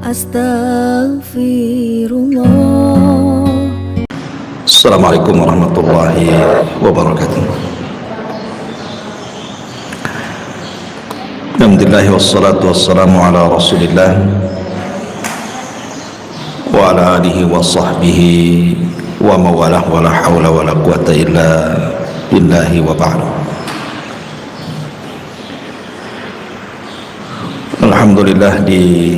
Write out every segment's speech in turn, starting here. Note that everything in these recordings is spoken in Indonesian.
Astaghfirullah. Assalamualaikum warahmatullahi wabarakatuh. Alhamdulillah wassalatu wassalamu ala rasulillah wa ala alihi wa sahbihi wa mawalah wa la hawla wa la quwata illa billahi wa ba'du. Alhamdulillah, di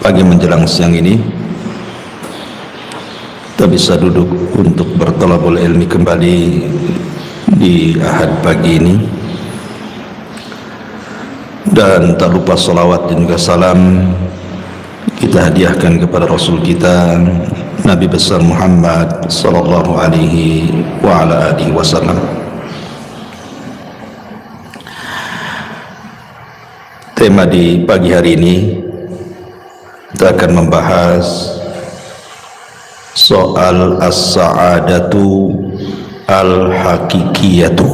pagi menjelang siang ini kita bisa duduk untuk berthalabul ilmi kembali di Ahad pagi ini, dan tak lupa salawat dan juga salam kita hadiahkan kepada Rasul kita Nabi besar Muhammad sallallahu alaihi wa ala alihi wasallam. Tema di pagi hari ini kita akan membahas soal as-sa'adatu al-hakikiyatu,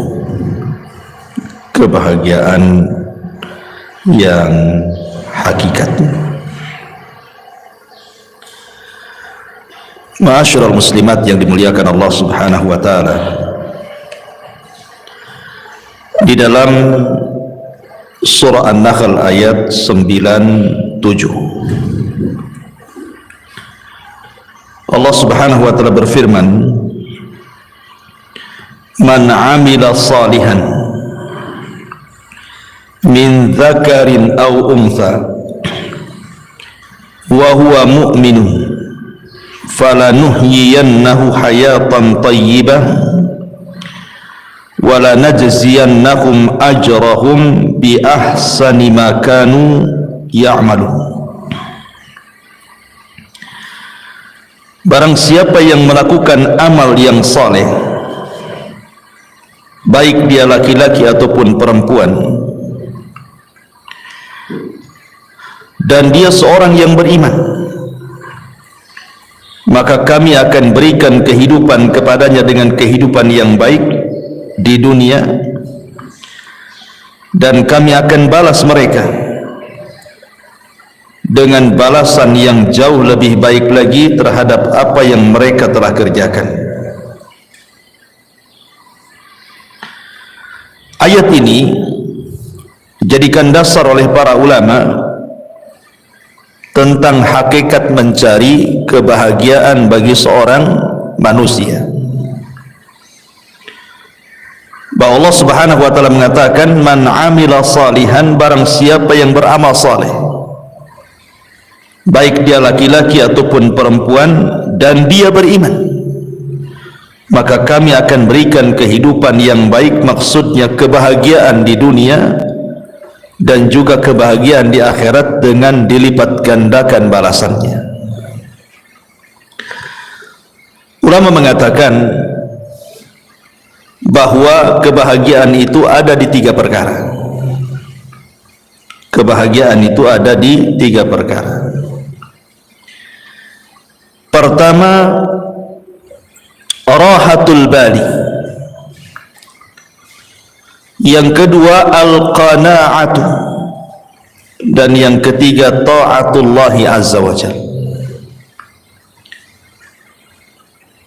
kebahagiaan yang hakikat. Ma'asyiral muslimat yang dimuliakan Allah Subhanahu wa taala, di dalam surah An-Nahl ayat 97 Allah Subhanahu wa taala berfirman, "Man 'amila salihan min dzakarin aw untha wa huwa mu'minun falanuhyiyannahu hayatan thayyibah wa lanajziyannahum ajrahum bi ahsani ma kanu ya'malun." Barang siapa yang melakukan amal yang saleh, baik dia laki-laki ataupun perempuan, dan dia seorang yang beriman, maka kami akan berikan kehidupan kepadanya dengan kehidupan yang baik di dunia, dan kami akan balas mereka dengan balasan yang jauh lebih baik lagi terhadap apa yang mereka telah kerjakan. Ayat ini dijadikan dasar oleh para ulama tentang hakikat mencari kebahagiaan bagi seorang manusia. Bahwa Allah Subhanahu wa taala mengatakan, "Man 'amila salihan", barang siapa yang beramal saleh, baik dia laki-laki ataupun perempuan, dan dia beriman, maka kami akan berikan kehidupan yang baik, maksudnya kebahagiaan di dunia dan juga kebahagiaan di akhirat dengan dilipat gandakan balasannya. Ulama mengatakan bahwa kebahagiaan itu ada di tiga perkara. Kebahagiaan itu ada di tiga perkara. Pertama, rahatul bali. Yang kedua, al-qana'atu. Dan yang ketiga, ta'atullahi azza wa jalla.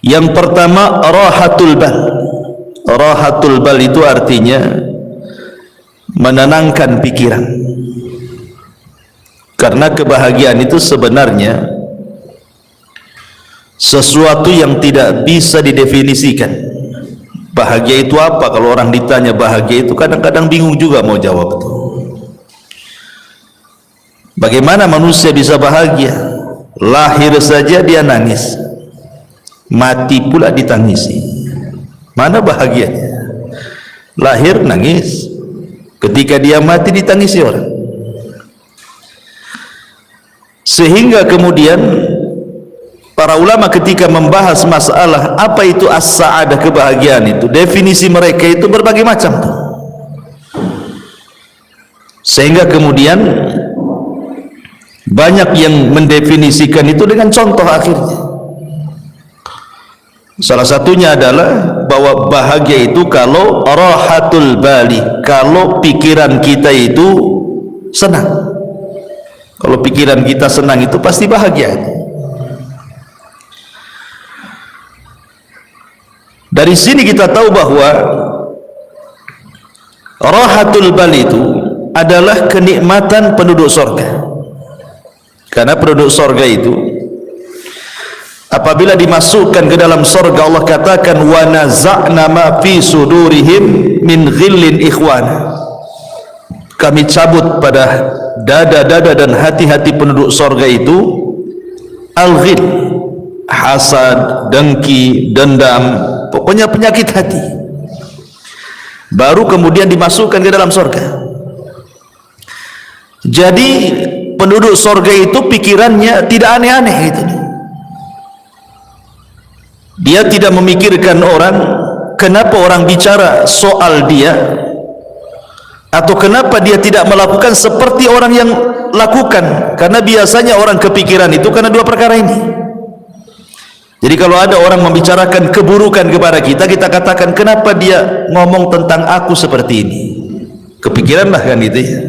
Yang pertama, rahatul bal. Rahatul bal itu artinya menenangkan pikiran. Karena kebahagiaan itu sebenarnya sesuatu yang tidak bisa didefinisikan. Bahagia itu apa? Kalau orang ditanya bahagia itu, kadang-kadang bingung juga mau jawab itu. Bagaimana manusia bisa bahagia? Lahir saja dia nangis, mati pula ditangisi. Mana bahagianya? Lahir nangis, ketika dia mati ditangisi orang. Sehingga kemudian para ulama ketika membahas masalah apa itu as-sa'adah, kebahagiaan itu, definisi mereka itu berbagai macam. Sehingga kemudian banyak yang mendefinisikan itu dengan contoh akhirnya. Salah satunya adalah bahwa bahagia itu kalau rahatul bali, kalau pikiran kita itu senang. Kalau pikiran kita senang itu pasti bahagia. Dari sini kita tahu bahwa rahatul bal itu adalah kenikmatan penduduk surga. Karena penduduk surga itu apabila dimasukkan ke dalam surga, Allah katakan wa naza'na ma fi sudurihim min ghillin ikhwana. Kami cabut pada dada-dada dan hati-hati penduduk surga itu al-ghil, hasad, dengki, dendam, pokoknya penyakit hati. Baru kemudian dimasukkan ke dalam surga. Jadi penduduk surga itu pikirannya tidak aneh-aneh gitu. Dia tidak memikirkan orang, kenapa orang bicara soal dia, atau kenapa dia tidak melakukan seperti orang yang lakukan. Karena biasanya orang kepikiran itu karena dua perkara ini. Jadi kalau ada orang membicarakan keburukan kepada kita, kita katakan kenapa dia ngomong tentang aku seperti ini. Kepikiranlah kan gitu ya.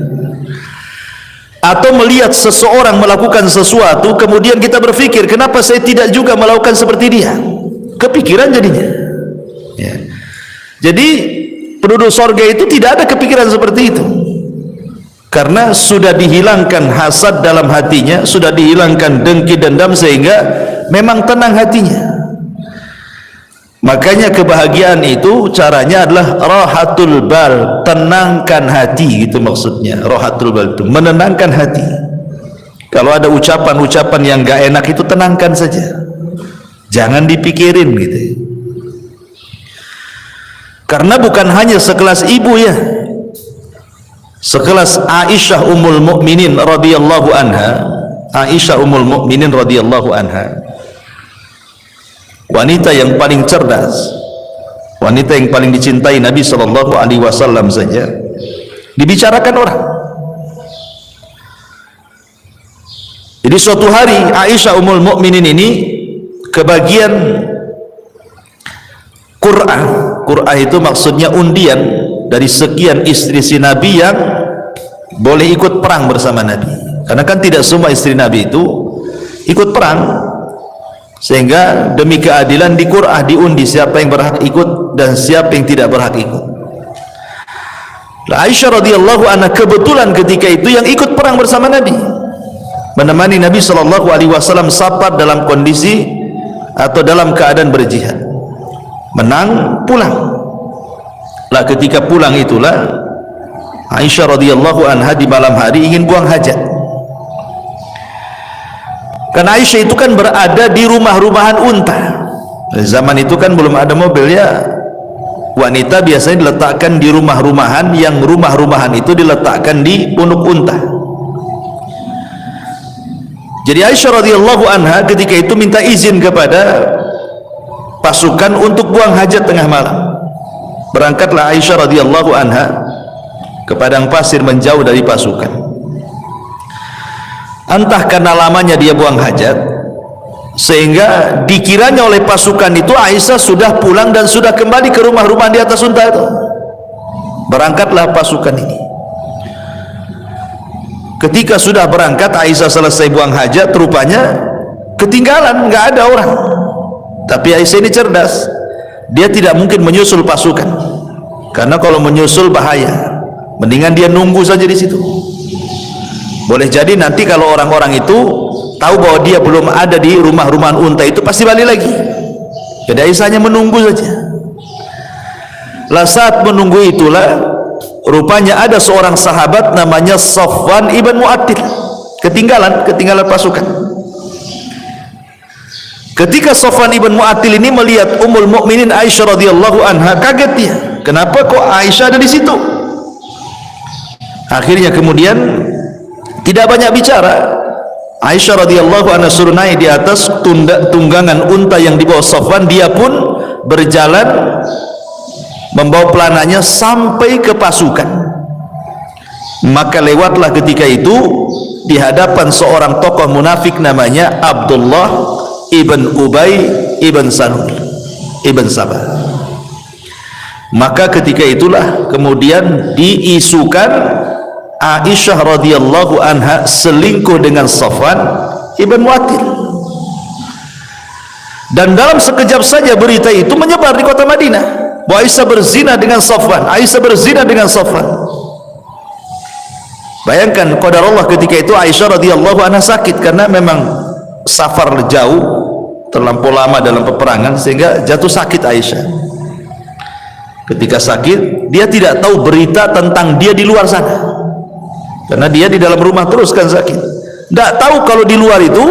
Atau melihat seseorang melakukan sesuatu, kemudian kita berpikir kenapa saya tidak juga melakukan seperti dia. Kepikiran jadinya ya. Jadi penduduk surga itu tidak ada kepikiran seperti itu, karena sudah dihilangkan hasad dalam hatinya, sudah dihilangkan dengki dendam, sehingga memang tenang hatinya. Makanya kebahagiaan itu caranya adalah rahatul bal, tenangkan hati, gitu maksudnya. Rahatul bal itu menenangkan hati. Kalau ada ucapan-ucapan yang gak enak itu tenangkan saja, jangan dipikirin gitu. Karena bukan hanya sekelas ibu ya, sekelas Aisyah Ummul Mukminin radhiyallahu anha. Aisyah Ummul Mukminin radhiyallahu anha, wanita yang paling cerdas, wanita yang paling dicintai Nabi sallallahu alaihi wasallam saja dibicarakan orang. Jadi suatu hari Aisyah Ummul Mukminin ini kebagian Qur'ah. Qur'ah itu maksudnya undian dari sekian istri si Nabi yang boleh ikut perang bersama Nabi. Karena kan tidak semua istri Nabi itu ikut perang, sehingga demi keadilan di Qur'ah diundi siapa yang berhak ikut dan siapa yang tidak berhak ikut. Aisyah radhiyallahu anha kebetulan ketika itu yang ikut perang bersama Nabi, menemani Nabi sallallahu alaihi wasallam safar dalam kondisi atau dalam keadaan berjihad. Menang, pulang. Lah ketika pulang itulah Aisyah radhiyallahu anha di malam hari ingin buang hajat. Karena Aisyah itu kan berada di rumah-rumahan unta. Zaman itu kan belum ada mobil ya. Wanita biasanya diletakkan di rumah-rumahan, yang rumah-rumahan itu diletakkan di punuk unta. Jadi Aisyah radhiyallahu anha ketika itu minta izin kepada pasukan untuk buang hajat tengah malam. Berangkatlah Aisyah radhiyallahu anha ke padang pasir menjauh dari pasukan. Entah karena lamanya dia buang hajat, sehingga dikiranya oleh pasukan itu Aisyah sudah pulang dan sudah kembali ke rumah-rumah di atas unta itu. Berangkatlah pasukan ini. Ketika sudah berangkat, Aisyah selesai buang hajat, rupanya ketinggalan, nggak ada orang. Tapi Aisyah ini cerdas, dia tidak mungkin menyusul pasukan, karena kalau menyusul bahaya. Mendingan dia nunggu saja di situ. Boleh jadi nanti kalau orang-orang itu tahu bahwa dia belum ada di rumah-rumahan unta itu, pasti balik lagi. Jadi Aisyah hanya menunggu saja. Lah saat menunggu itulah rupanya ada seorang sahabat namanya Safwan ibn Mu'attil ketinggalan pasukan. Ketika Safwan ibn Mu'attil ini melihat Ummul Mukminin Aisyah radhiyallahu anha, kaget dia. Kenapa kok Aisyah ada di situ? Akhirnya kemudian tidak banyak bicara. Aisyah radhiyallahu anha suruh naik di atas tunggangan unta yang dibawa Safwan. Dia pun berjalan membawa pelananya sampai ke pasukan. Maka lewatlah ketika itu di hadapan seorang tokoh munafik namanya Abdullah ibn Ubay ibn Salul ibn Sabah. Maka ketika itulah kemudian diisukan Aisyah radhiyallahu anha selingkuh dengan Safwan ibn Mu'attil. Dan dalam sekejap saja berita itu menyebar di kota Madinah bahwa Aisyah berzina dengan Safwan, Aisyah berzina dengan Safwan. Bayangkan qadar Allah ketika itu Aisyah radhiyallahu anha sakit karena memang safar jauh, terlampau lama dalam peperangan sehingga jatuh sakit Aisyah. Ketika sakit dia tidak tahu berita tentang dia di luar sana karena dia di dalam rumah terus kan sakit. Tidak tahu kalau di luar itu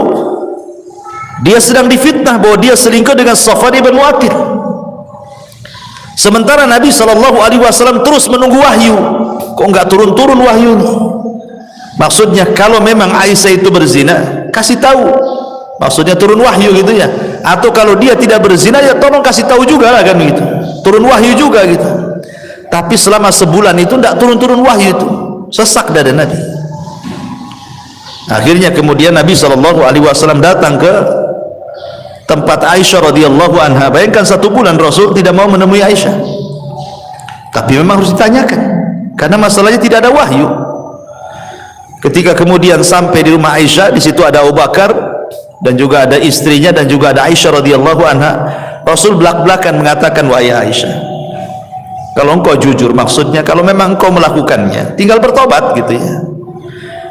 dia sedang difitnah bahwa dia selingkuh dengan Safwan ibn Mu'attil. Sementara Nabi SAW terus menunggu wahyu. Kok enggak turun-turun wahyu ini? Maksudnya kalau memang Aisyah itu berzina, kasih tahu. Maksudnya turun wahyu gitu ya. Atau kalau dia tidak berzina ya tolong kasih tahu juga lah kan gitu. Turun wahyu juga gitu. Tapi selama sebulan itu enggak turun-turun wahyu itu. Sesak dada Nabi. Akhirnya kemudian Nabi SAW datang ke tempat Aisyah radhiyallahu anha. Bayangkan 1 bulan Rasul tidak mau menemui Aisyah. Tapi memang harus ditanyakan karena masalahnya tidak ada wahyu. Ketika kemudian sampai di rumah Aisyah, di situ ada Abu Bakar dan juga ada istrinya dan juga ada Aisyah radhiyallahu anha. Rasul belak-belakan mengatakan, wahai Aisyah, kalau engkau jujur, maksudnya kalau memang engkau melakukannya, tinggal bertobat gitu ya.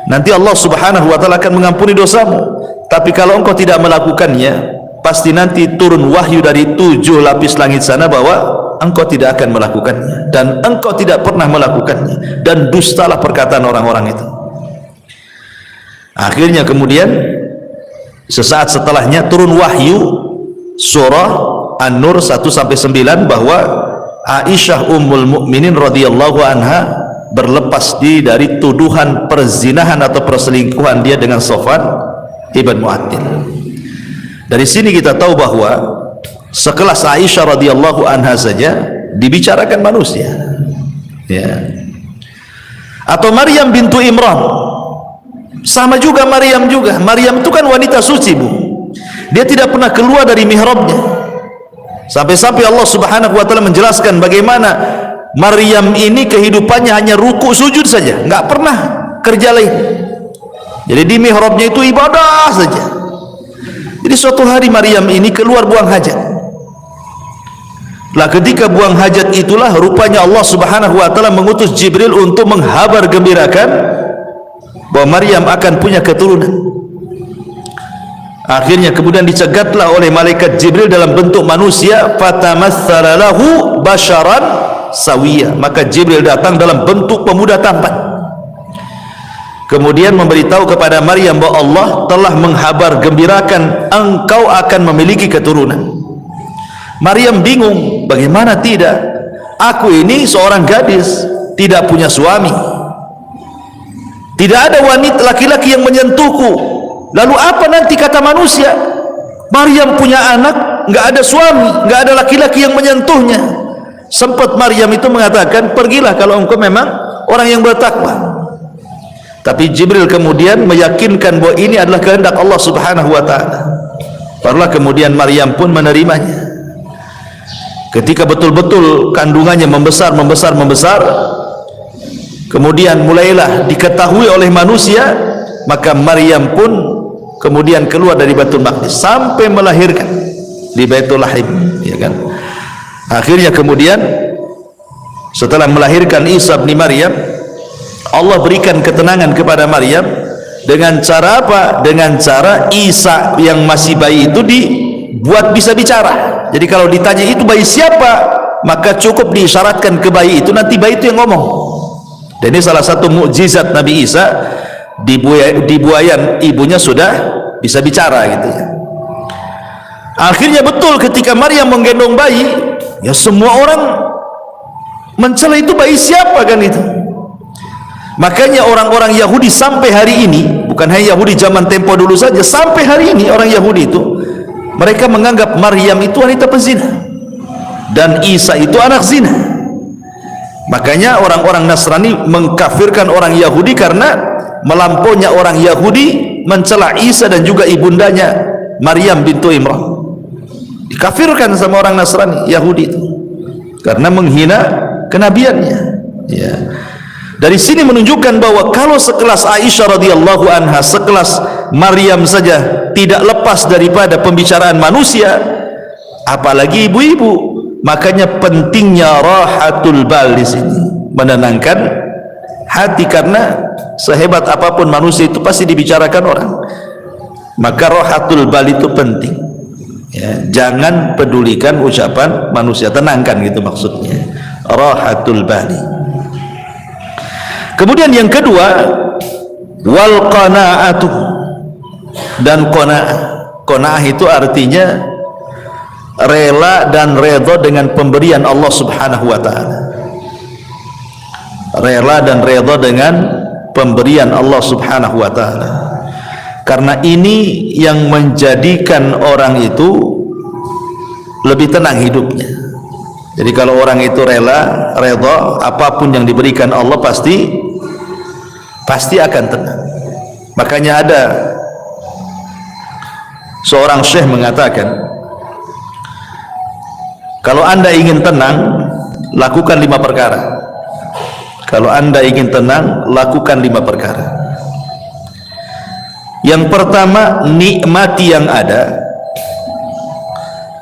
Nanti Allah Subhanahu wa taala akan mengampuni dosamu. Tapi kalau engkau tidak melakukannya, pasti nanti turun wahyu dari 7 lapis langit sana bahwa engkau tidak akan melakukannya dan engkau tidak pernah melakukannya dan dustalah perkataan orang-orang itu. Akhirnya kemudian sesaat setelahnya turun wahyu surah An-Nur 1-9 bahwa Aisyah ummul mukminin radhiyallahu anha berlepas diri dari tuduhan perzinahan atau perselingkuhan dia dengan Safwan ibn Mu'attil. Dari sini kita tahu bahwa sekelas Aisyah radhiyallahu anha saja dibicarakan manusia ya. Atau Maryam bintu Imran, sama juga Maryam juga. Maryam itu kan wanita suci, Bu. Dia tidak pernah keluar dari mihrabnya. Sampai-sampai Allah Subhanahu wa taala menjelaskan bagaimana Maryam ini kehidupannya hanya ruku sujud saja, enggak pernah kerja lain. Jadi di mihrabnya itu ibadah saja. Jadi suatu hari Maryam ini keluar buang hajat. Lah ketika buang hajat itulah rupanya Allah Subhanahu wa taala mengutus Jibril untuk menghabar gembirakan bahwa Maryam akan punya keturunan. Akhirnya kemudian dicegatlah oleh malaikat Jibril dalam bentuk manusia, fatamassala lahu basharan sawiyya. Maka Jibril datang dalam bentuk pemuda tampan. Kemudian memberitahu kepada Maryam bahwa Allah telah menghabar gembirakan engkau akan memiliki keturunan. Maryam bingung, bagaimana tidak? Aku ini seorang gadis, tidak punya suami. Tidak ada wanita laki-laki yang menyentuhku. Lalu apa nanti kata manusia? Maryam punya anak, enggak ada suami, enggak ada laki-laki yang menyentuhnya. Sempat Maryam itu mengatakan, pergilah kalau engkau memang orang yang bertakwa. Tapi Jibril kemudian meyakinkan bahwa ini adalah kehendak Allah Subhanahu wa taala. Barulah kemudian Maryam pun menerimanya. Ketika betul-betul kandungannya membesar, kemudian mulailah diketahui oleh manusia, maka Maryam pun kemudian keluar dari Baitul Maqdis sampai melahirkan di Baitul Lahim, ya kan? Akhirnya kemudian setelah melahirkan Isa bin Maryam, Allah berikan ketenangan kepada Maryam dengan cara apa? Dengan cara Isa yang masih bayi itu dibuat bisa bicara. Jadi kalau ditanya itu bayi siapa, maka cukup diisyaratkan ke bayi itu, nanti bayi itu yang ngomong. Dan ini salah satu mukjizat Nabi Isa, di buayan ibunya sudah bisa bicara gitu ya. Akhirnya betul ketika Maryam menggendong bayi, ya semua orang mencela itu bayi siapa kan itu. Makanya orang-orang Yahudi sampai hari ini, bukan hanya Yahudi zaman tempo dulu saja, sampai hari ini orang Yahudi itu mereka menganggap Maryam itu wanita pezina dan Isa itu anak zina. Makanya orang-orang Nasrani mengkafirkan orang Yahudi karena melampaunya orang Yahudi mencela Isa dan juga ibundanya Maryam bintu Imran. Dikafirkan sama orang Nasrani Yahudi itu karena menghina kenabiannya ya. Dari sini menunjukkan bahwa kalau sekelas Aisyah radhiyallahu anha, sekelas Maryam saja tidak lepas daripada pembicaraan manusia, apalagi ibu-ibu. Makanya pentingnya rahatul bal di sini, menenangkan hati, karena sehebat apapun manusia itu pasti dibicarakan orang. Maka rahatul bal itu penting. Ya, jangan pedulikan ucapan manusia, tenangkan gitu maksudnya. Rahatul bali. Kemudian yang kedua, wal qanaatu, dan qanaah. Qanaah itu artinya rela dan redha dengan pemberian Allah Subhanahu wa taala. Rela dan redha dengan pemberian Allah Subhanahu wa taala. Karena ini yang menjadikan orang itu lebih tenang hidupnya. Jadi kalau orang itu rela, redha, apapun yang diberikan Allah pasti akan tenang. Makanya ada seorang syekh mengatakan, kalau anda ingin tenang, lakukan 5 perkara. Kalau anda ingin tenang, lakukan 5 perkara. Yang pertama, nikmati yang ada.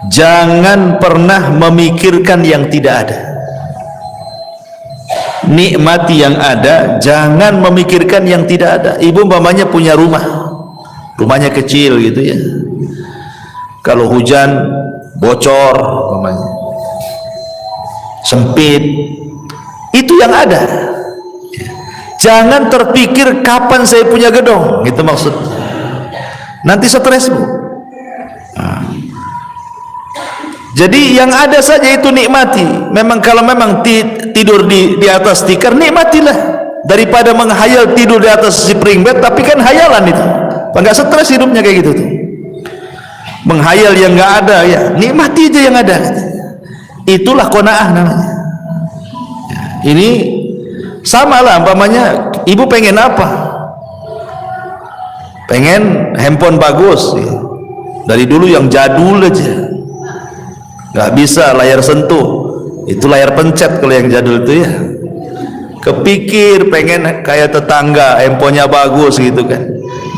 Jangan pernah memikirkan yang tidak ada. Nikmati yang ada, jangan memikirkan yang tidak ada. Ibu umpamanya punya rumah, rumahnya kecil gitu ya. Kalau hujan bocor umpamanya, sempit, itu yang ada. Jangan terpikir kapan saya punya gedung, gitu maksudnya. Nanti stres, Bu. Jadi yang ada saja itu nikmati. Memang kalau memang tidur di atas tikar, nikmatilah, daripada menghayal tidur di atas spring bed, tapi kan hayalan itu. Enggak stres hidupnya kayak gitu tuh. Menghayal yang enggak ada, ya nikmati aja yang ada. Itulah qanaah namanya. Ini sama lah umpamanya ibu pengen apa? Pengen handphone bagus ya. Dari dulu yang jadul aja, nggak bisa layar sentuh, itu layar pencet kalau yang jadul itu ya. Kepikir pengen kayak tetangga, handphonenya bagus gitu kan,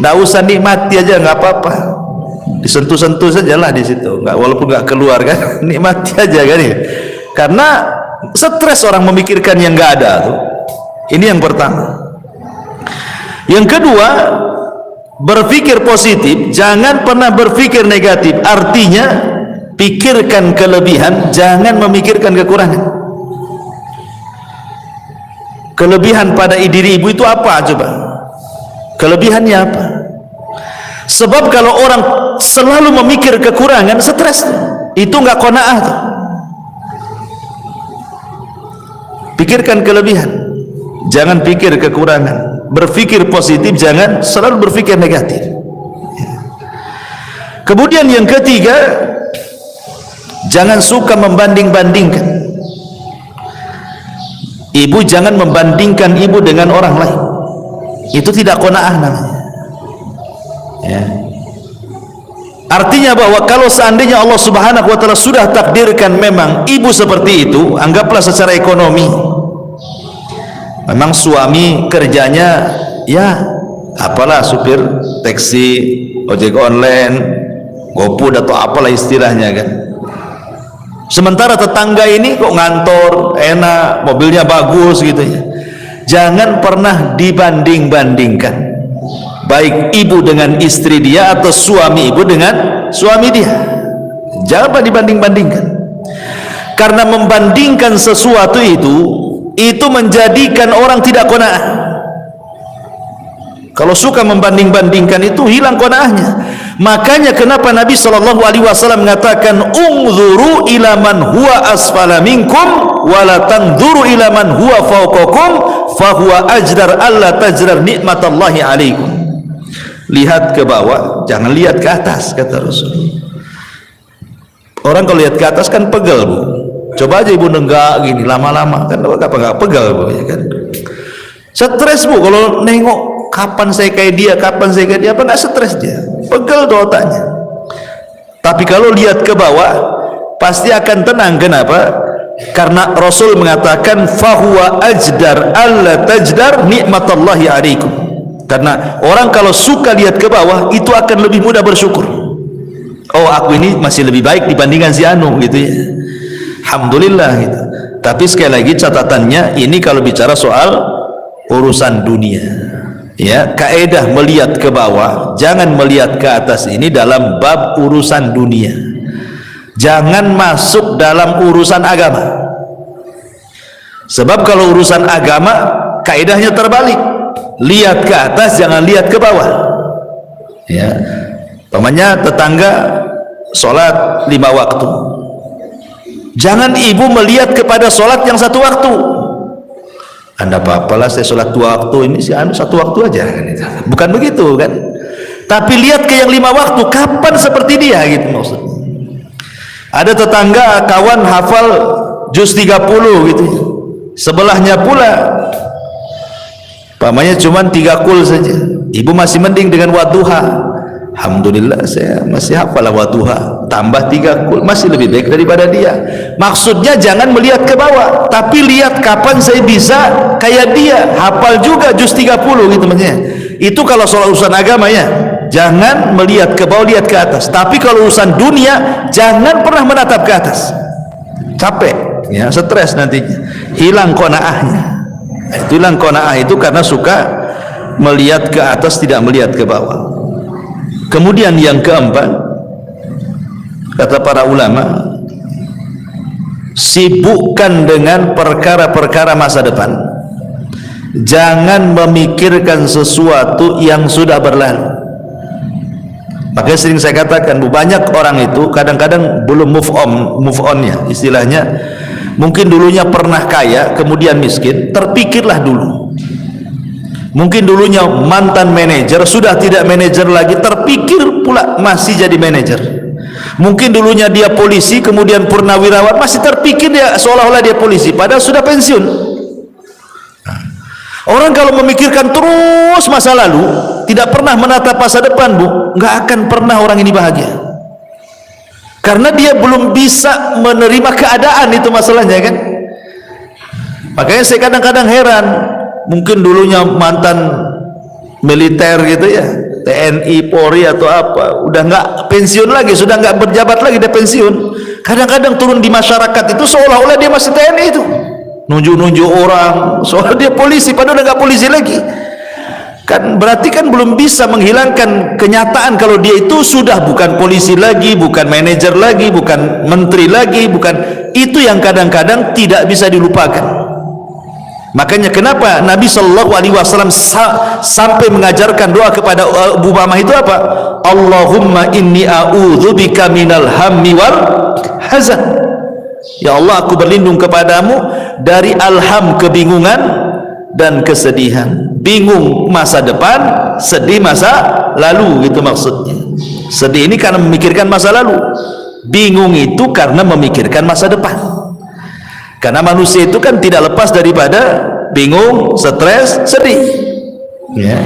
nggak usah, nikmati aja, nggak apa-apa, disentuh-sentuh saja lah di situ, nggak, walaupun nggak keluar kan, nikmati aja kan ya. Karena stres orang memikirkan yang nggak ada tuh. Ini yang pertama. Yang kedua, berpikir positif, jangan pernah berpikir negatif. Artinya pikirkan kelebihan, jangan memikirkan kekurangan. Kelebihan pada diri ibu itu apa coba? Kelebihannya apa? Sebab kalau orang selalu memikir kekurangan, stres. Itu nggak qanaah tuh. Pikirkan kelebihan, jangan pikir kekurangan. Berpikir positif, jangan selalu berpikir negatif. Kemudian yang ketiga, jangan suka membanding-bandingkan. Ibu jangan membandingkan ibu dengan orang lain. Itu tidak qanaah namanya. Ya. Artinya bahwa kalau seandainya Allah Subhanahu wa taala sudah takdirkan memang ibu seperti itu, anggaplah secara ekonomi, memang suami kerjanya ya apalah, supir taksi, ojek online, GoFood atau apalah istilahnya kan. Sementara tetangga ini kok ngantor, enak, mobilnya bagus gitu ya. Jangan pernah dibanding-bandingkan, baik ibu dengan istri dia atau suami ibu dengan suami dia. Jangan dibanding-bandingkan, karena membandingkan sesuatu itu menjadikan orang tidak qanaah. Kalau suka membanding-bandingkan itu hilang qanaahnya. Makanya kenapa Nabi SAW mengatakan unzuru ila man huwa asfala minkum wa la tanzuru ila man huwa fawqakum fa huwa ajdar alla tajrar nikmatallahi alaikum. Lihat ke bawah, jangan lihat ke atas, kata Rasul. Orang kalau lihat ke atas kan pegel, Bu. Coba aja ibu nenggak gini lama-lama kan apa nggak pegel, Bu, ya kan? Stres, Bu, kalau nengok kapan saya kayak dia, kapan saya kayak dia, apa nggak stres dia? Pegel tuh otaknya. Tapi kalau lihat ke bawah pasti akan tenang. Kenapa? karena Rasul mengatakan fahuwa ajdar alla tajdar nikmatallahi alaikum, karena orang kalau suka lihat ke bawah itu akan lebih mudah bersyukur. Oh, aku ini masih lebih baik dibandingkan si anu gitu ya, alhamdulillah gitu. Tapi sekali lagi catatannya, ini kalau bicara soal urusan dunia ya, kaedah melihat ke bawah, jangan melihat ke atas, ini dalam bab urusan dunia. Jangan masuk dalam urusan agama, sebab kalau urusan agama kaedahnya terbalik, lihat ke atas jangan lihat ke bawah ya. Pamannya tetangga sholat 5 waktu, jangan ibu melihat kepada sholat yang 1 waktu. Anda apa-apalah saya sholat 2 waktu, ini si anu 1 waktu aja kan, itu bukan begitu kan. Tapi lihat ke yang 5 waktu, kapan seperti dia gitu maksudnya. Ada tetangga kawan hafal juz 30 gitu, sebelahnya pula pamannya cuma 3 kul saja, ibu masih mending dengan wadduha. Alhamdulillah saya masih hafal wadduha, tambah 3 kul masih lebih baik daripada dia. Maksudnya jangan melihat ke bawah, tapi lihat kapan saya bisa kayak dia, hafal juga juz 30 gitu maksudnya. Itu kalau soal urusan agama ya, jangan melihat ke bawah, lihat ke atas. Tapi kalau urusan dunia, jangan pernah menatap ke atas, capek ya, stres nantinya, hilang qanaahnya. Itu hilang qanaah itu karena suka melihat ke atas, tidak melihat ke bawah. Kemudian yang keempat, kata para ulama, sibukkan dengan perkara-perkara masa depan, jangan memikirkan sesuatu yang sudah berlalu. Makanya sering saya katakan, banyak orang itu kadang-kadang belum move on ya istilahnya. Mungkin dulunya pernah kaya kemudian miskin, terpikirlah dulu. Mungkin dulunya mantan manajer, sudah tidak manajer lagi, terpikir pula masih jadi manajer. Mungkin dulunya dia polisi kemudian purnawirawan, masih terpikir dia seolah-olah dia polisi padahal sudah pensiun. Orang kalau memikirkan terus masa lalu, tidak pernah menatap masa depan, Bu, nggak akan pernah orang ini bahagia. Karena dia belum bisa menerima keadaan, itu masalahnya kan. Makanya saya kadang-kadang heran, mungkin dulunya mantan militer gitu ya, TNI, Polri atau apa, udah nggak pensiun lagi, sudah nggak berjabat lagi, dia pensiun. Kadang-kadang turun di masyarakat itu seolah-olah dia masih TNI itu, nunjuk-nunjuk orang soal dia polisi padahal udah nggak polisi lagi kan. Berarti kan belum bisa menghilangkan kenyataan kalau dia itu sudah bukan polisi lagi, bukan manajer lagi, bukan menteri lagi, bukan itu yang kadang-kadang tidak bisa dilupakan. Makanya kenapa Nabi Shallallahu Alaihi Wasallam sampai mengajarkan doa kepada Abu Umamah itu apa? Allahumma inni a'udzubika minal hammi wal hazan. Ya Allah, aku berlindung kepadamu dari alham, kebingungan dan kesedihan. Bingung masa depan, sedih masa lalu, gitu maksudnya. Sedih ini karena memikirkan masa lalu, bingung itu karena memikirkan masa depan. Karena manusia itu kan tidak lepas daripada bingung, stres, sedih ya.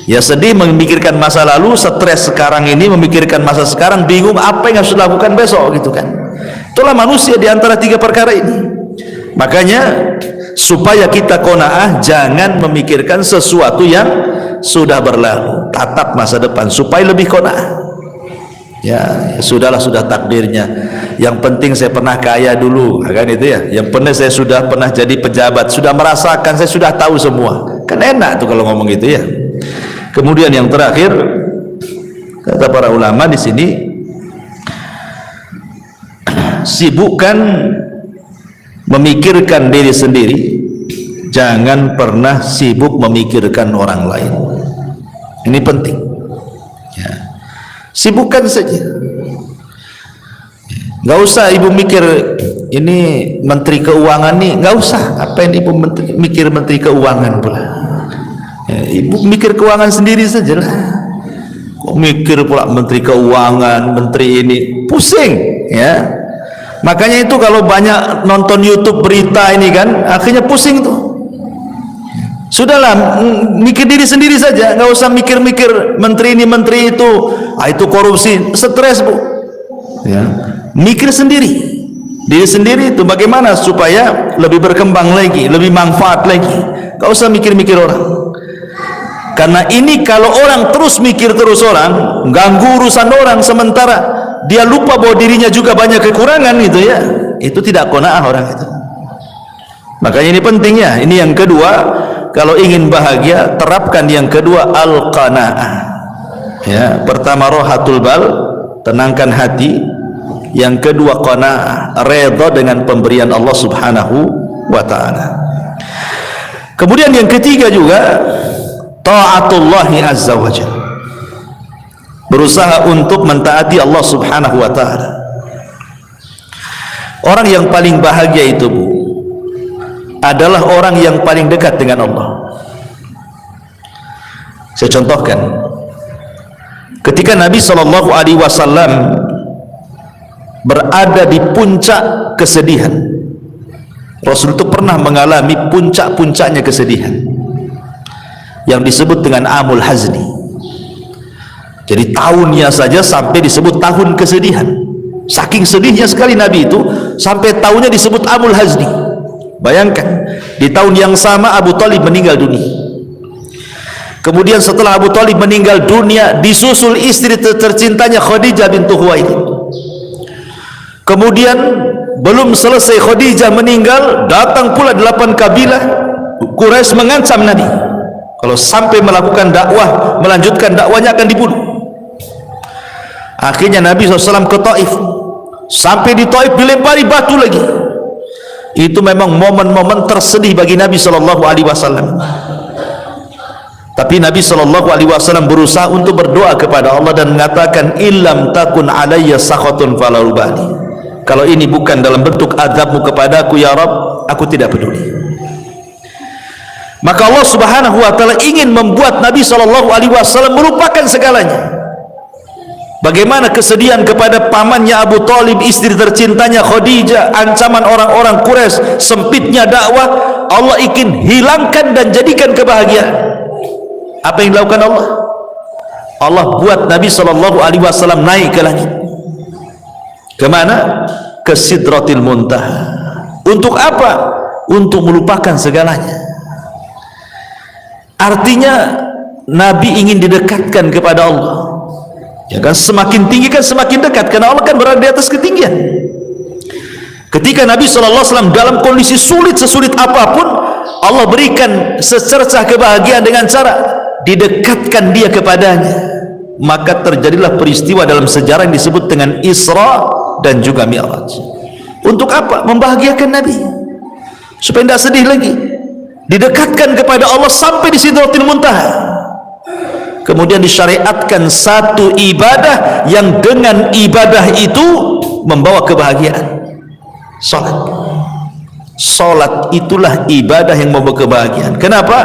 Ya sedih memikirkan masa lalu, stres sekarang ini memikirkan masa sekarang, bingung apa yang harus dilakukan besok gitu kan. Itulah manusia di antara 3 perkara ini. Makanya supaya kita qanaah, jangan memikirkan sesuatu yang sudah berlalu, tatap masa depan supaya lebih qanaah. Ya, sudahlah, sudah takdirnya. Yang penting saya pernah kaya dulu, kan itu ya. Yang penting saya sudah pernah jadi pejabat, sudah merasakan, saya sudah tahu semua. Kan enak tuh kalau ngomong gitu ya. Kemudian yang terakhir, kata para ulama di sini, sibukkan memikirkan diri sendiri, jangan pernah sibuk memikirkan orang lain. Ini penting ya. Sibukkan saja, nggak usah ibu mikir ini menteri keuangan nih, nggak usah. Apa yang ibu mikir menteri keuangan pula ya, ibu mikir keuangan sendiri saja lah. Kok mikir pula menteri keuangan, menteri ini, pusing ya. Makanya itu kalau banyak nonton YouTube berita ini kan, akhirnya pusing tuh. Sudahlah, mikir diri sendiri saja, nggak usah mikir-mikir menteri ini menteri itu, itu korupsi, stres Bu ya. Mikir sendiri, diri sendiri itu bagaimana supaya lebih berkembang lagi, lebih manfaat lagi. Gak usah mikir-mikir orang. Karena ini kalau orang terus mikir terus orang, ganggu urusan orang, sementara dia lupa bahwa dirinya juga banyak kekurangan gitu ya, itu tidak qanaah orang itu. Makanya ini pentingnya. Ini yang kedua, kalau ingin bahagia terapkan yang kedua, al-qanaah. Ya, pertama rohatul bal, tenangkan hati. Yang kedua qanaah, redha dengan pemberian Allah Subhanahu wa taala. Kemudian yang ketiga juga taatullahi azza wa jalla, berusaha untuk mentaati Allah Subhanahu wa taala. Orang yang paling bahagia itu, Bu, adalah orang yang paling dekat dengan Allah. Saya contohkan, ketika Nabi SAW berada di puncak kesedihan, Rasul itu pernah mengalami puncak-puncaknya kesedihan yang disebut dengan amul hazni. Jadi tahunnya saja sampai disebut tahun kesedihan. Saking sedihnya sekali Nabi itu sampai tahunnya disebut amul hazni. Bayangkan, di tahun yang sama Abu Thalib meninggal dunia. Kemudian setelah Abu Thalib meninggal dunia, disusul istri tercintanya Khadijah bintu Khuwailid. Kemudian belum selesai Khadijah meninggal, datang pula 8 kabilah Quraisy mengancam Nabi, kalau sampai melakukan dakwah, melanjutkan dakwanya akan dibunuh. Akhirnya Nabi SAW ke Taif. Sampai di Taif dilempari batu lagi. Itu memang momen-momen tersedih bagi Nabi SAW. Tapi Nabi SAW berusaha untuk berdoa kepada Allah dan mengatakan, illam takun alayya sakhatun fala ubali. Kalau ini bukan dalam bentuk azabmu kepadaku ya Rabb, aku tidak peduli. Maka Allah Subhanahu wa taala ingin membuat Nabi SAW melupakan segalanya. Bagaimana kesedihan kepada pamannya Abu Thalib, istri tercintanya Khadijah, ancaman orang-orang Quraisy, sempitnya dakwah, Allah ingin hilangkan dan jadikan kebahagiaan. Apa yang dilakukan Allah? Allah buat Nabi SAW naik ke langit. Kemana? Ke Sidratil Muntaha. Untuk apa? Untuk melupakan segalanya. Artinya Nabi ingin didekatkan kepada Allah. Ya kan, semakin tinggi kan semakin dekat, karena Allah kan berada di atas ketinggian. Ketika Nabi SAW dalam kondisi sulit, sesulit apapun, Allah berikan secercah kebahagiaan dengan cara didekatkan dia kepadanya. Maka terjadilah peristiwa dalam sejarah yang disebut dengan Isra dan juga Mi'raj. Untuk apa? Membahagiakan Nabi supaya tidak sedih lagi, didekatkan kepada Allah sampai di Sidratil Muntaha. Kemudian disyariatkan satu ibadah yang dengan ibadah itu membawa kebahagiaan. Salat itulah ibadah yang membawa kebahagiaan. Kenapa?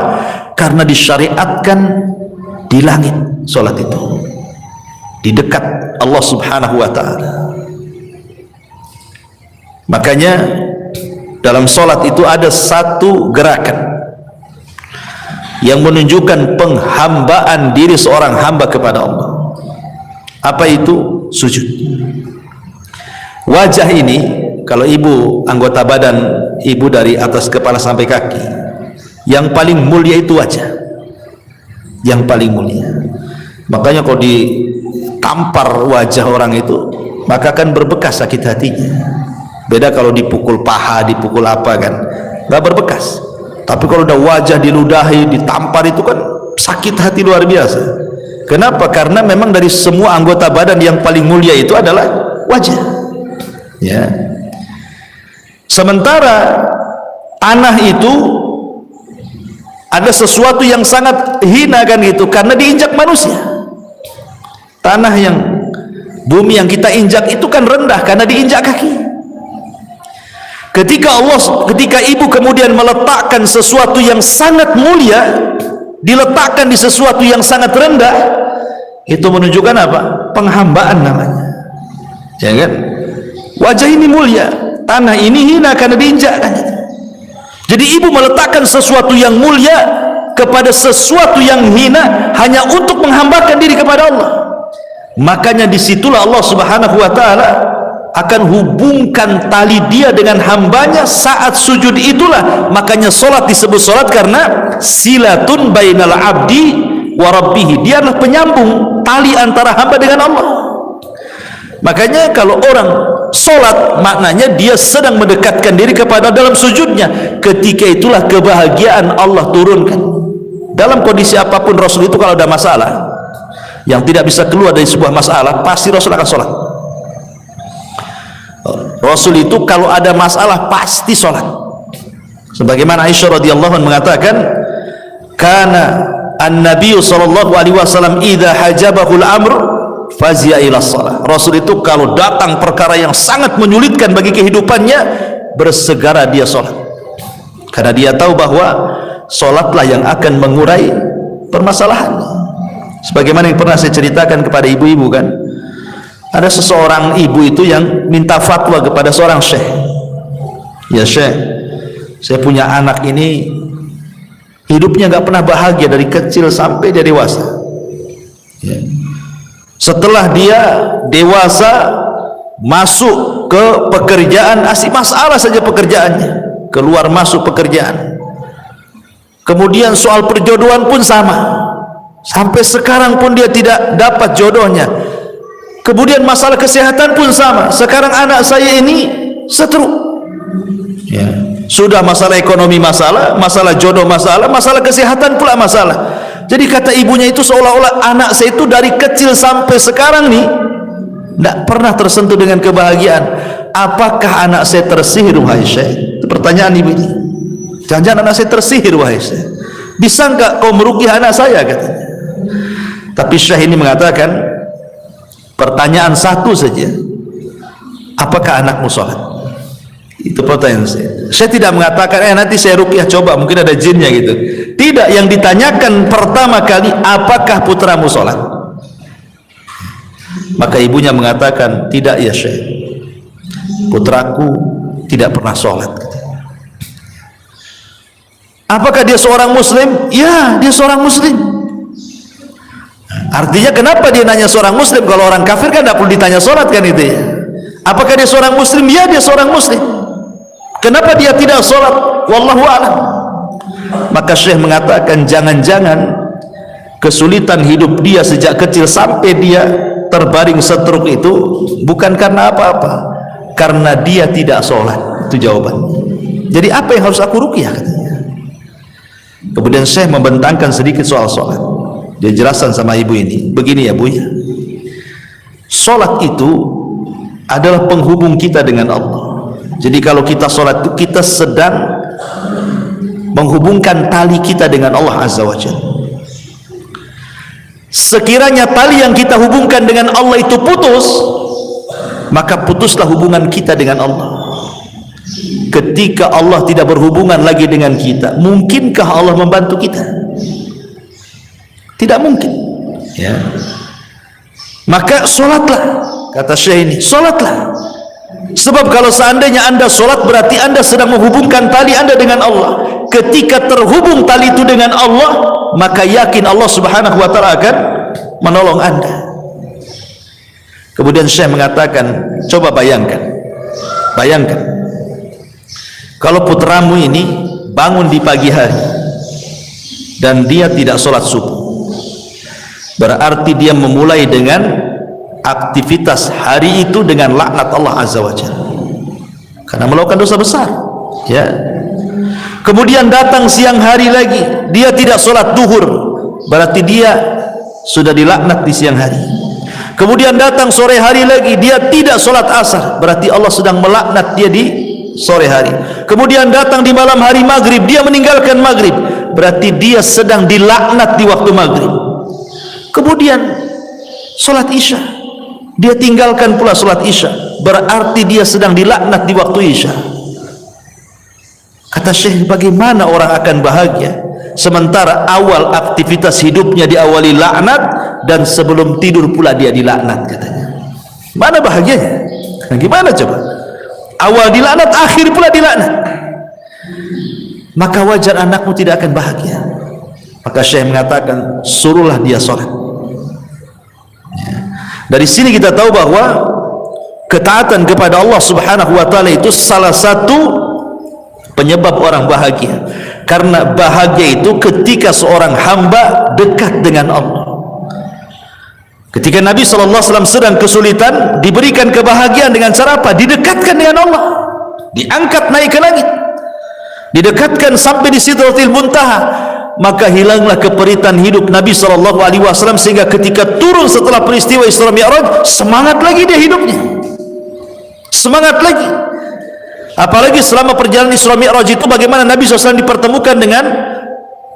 Karena disyariatkan di langit. Salat itu di dekat Allah Subhanahu wa taala. Makanya dalam salat itu ada satu gerakan yang menunjukkan penghambaan diri seorang hamba kepada Allah. Apa itu? Sujud. Wajah ini, kalau ibu anggota badan ibu dari atas kepala sampai kaki, yang paling mulia itu wajah. Yang paling mulia. Makanya kalau ditampar wajah orang itu, maka akan berbekas sakit hatinya. Beda kalau dipukul paha, dipukul apa kan, nggak berbekas. Tapi kalau udah wajah diludahi, ditampar, itu kan sakit hati luar biasa. Kenapa? Karena memang dari semua anggota badan yang paling mulia itu adalah wajah. Ya. Sementara tanah itu ada sesuatu yang sangat hina kan gitu, karena diinjak manusia. Tanah yang, bumi yang kita injak itu kan rendah karena diinjak kaki. Ketika ibu kemudian meletakkan sesuatu yang sangat mulia, diletakkan di sesuatu yang sangat rendah, itu menunjukkan apa? Penghambaan namanya. Ya kan? Wajah ini mulia, tanah ini hina karena diinjak kan. Jadi ibu meletakkan sesuatu yang mulia kepada sesuatu yang hina hanya untuk menghambakan diri kepada Allah. Makanya disitulah Allah Subhanahu wa taala akan hubungkan tali dia dengan hambanya saat sujud itulah. Makanya solat disebut solat karena silatun bainal abdi wa rabbih. Dia adalah penyambung tali antara hamba dengan Allah. Makanya kalau orang solat, maknanya dia sedang mendekatkan diri kepada dalam sujudnya. Ketika itulah kebahagiaan Allah turunkan. Dalam kondisi apapun Rasul itu kalau ada masalah yang tidak bisa keluar dari sebuah masalah, pasti Rasul akan solat. Rasul itu kalau ada masalah pasti sholat. Sebagaimana Aisyah radhiyallahu anha mengatakan, "Kana an-nabiy sallallahu alaihi wasallam idza hajabahul amr fazi'a ila shalah." Rasul itu kalau datang perkara yang sangat menyulitkan bagi kehidupannya, bersegera dia sholat. Karena dia tahu bahwa sholatlah yang akan mengurai permasalahan. Sebagaimana yang pernah saya ceritakan kepada ibu-ibu kan, ada seseorang ibu itu yang minta fatwa kepada seorang syekh. Ya syekh, saya punya anak ini hidupnya gak pernah bahagia dari kecil sampai dia dewasa. Ya. Setelah dia dewasa masuk ke pekerjaan, asik masalah saja pekerjaannya, keluar masuk pekerjaan. Kemudian soal perjodohan pun sama, sampai sekarang pun dia tidak dapat jodohnya. Kemudian masalah kesehatan pun sama. Sekarang anak saya ini stroke. Ya. Sudah masalah ekonomi masalah, masalah jodoh masalah, masalah kesehatan pula masalah. Jadi kata ibunya itu seolah-olah anak saya itu dari kecil sampai sekarang nih tidak pernah tersentuh dengan kebahagiaan. Apakah anak saya tersihir wahai syekh? Itu pertanyaan ibu ini. Jangan-jangan anak saya tersihir wahai syekh? Bisa enggak kau meruqyah anak saya katanya? Tapi syekh ini mengatakan, pertanyaan satu saja, apakah anakmu sholat? Itu pertanyaan saya. Saya tidak mengatakan nanti saya ruqyah coba mungkin ada jinnya gitu. Tidak, yang ditanyakan pertama kali, apakah putramu sholat? Maka ibunya mengatakan, tidak ya syekh, putraku tidak pernah sholat. Apakah dia seorang muslim? Ya, dia seorang muslim. Artinya kenapa dia nanya seorang muslim? Kalau orang kafir kan tidak perlu ditanya sholat kan itu ya. Apakah dia seorang muslim? Ya, dia seorang muslim. Kenapa dia tidak sholat? Wallahu a'lam. Maka syekh mengatakan, jangan-jangan kesulitan hidup dia sejak kecil sampai dia terbaring stroke itu bukan karena apa-apa, karena dia tidak sholat. Itu jawaban. Jadi apa yang harus aku ruqyah katanya. Kemudian syekh membentangkan sedikit soal sholat. Dia jelaskan sama ibu ini, begini ya bu ya, sholat itu adalah penghubung kita dengan Allah. Jadi kalau kita sholat itu kita sedang menghubungkan tali kita dengan Allah Azza wa Jalla. Sekiranya tali yang kita hubungkan dengan Allah itu putus, maka putuslah hubungan kita dengan Allah. Ketika Allah tidak berhubungan lagi dengan kita, mungkinkah Allah membantu kita? Tidak mungkin ya. Maka sholatlah, kata syekh ini, sholatlah. Sebab kalau seandainya anda sholat, berarti anda sedang menghubungkan tali anda dengan Allah. Ketika terhubung tali itu dengan Allah, maka yakin Allah subhanahu wa ta'ala akan menolong anda. Kemudian syekh mengatakan, coba bayangkan kalau putramu ini bangun di pagi hari dan dia tidak sholat subuh, berarti dia memulai dengan aktivitas hari itu dengan laknat Allah Azza wa Jalla karena melakukan dosa besar ya. Kemudian datang siang hari lagi, dia tidak sholat duhur, berarti dia sudah dilaknat di siang hari. Kemudian datang sore hari lagi, dia tidak sholat asar, berarti Allah sedang melaknat dia di sore hari. Kemudian datang di malam hari maghrib, dia meninggalkan maghrib, berarti dia sedang dilaknat di waktu maghrib. Kemudian sholat isya, dia tinggalkan pula sholat isya, berarti dia sedang dilaknat di waktu isya. Kata syekh, bagaimana orang akan bahagia sementara awal aktivitas hidupnya diawali laknat dan sebelum tidur pula dia dilaknat katanya. Mana bahagianya? Gimana coba? Awal dilaknat, akhir pula dilaknat. Maka wajar anakmu tidak akan bahagia. Maka syekh mengatakan, suruhlah dia sholat. Dari sini kita tahu bahwa ketaatan kepada Allah Subhanahu wa taala itu salah satu penyebab orang bahagia. Karena bahagia itu ketika seorang hamba dekat dengan Allah. Ketika Nabi SAW sedang kesulitan, diberikan kebahagiaan dengan cara apa? Didekatkan dengan Allah, diangkat naik ke langit, didekatkan sampai di Sidratil Muntaha. Maka hilanglah keperitan hidup Nabi SAW, sehingga ketika turun setelah peristiwa Isra Mi'raj, semangat lagi dia hidupnya, semangat lagi. Apalagi selama perjalanan Isra Mi'raj itu bagaimana Nabi SAW dipertemukan dengan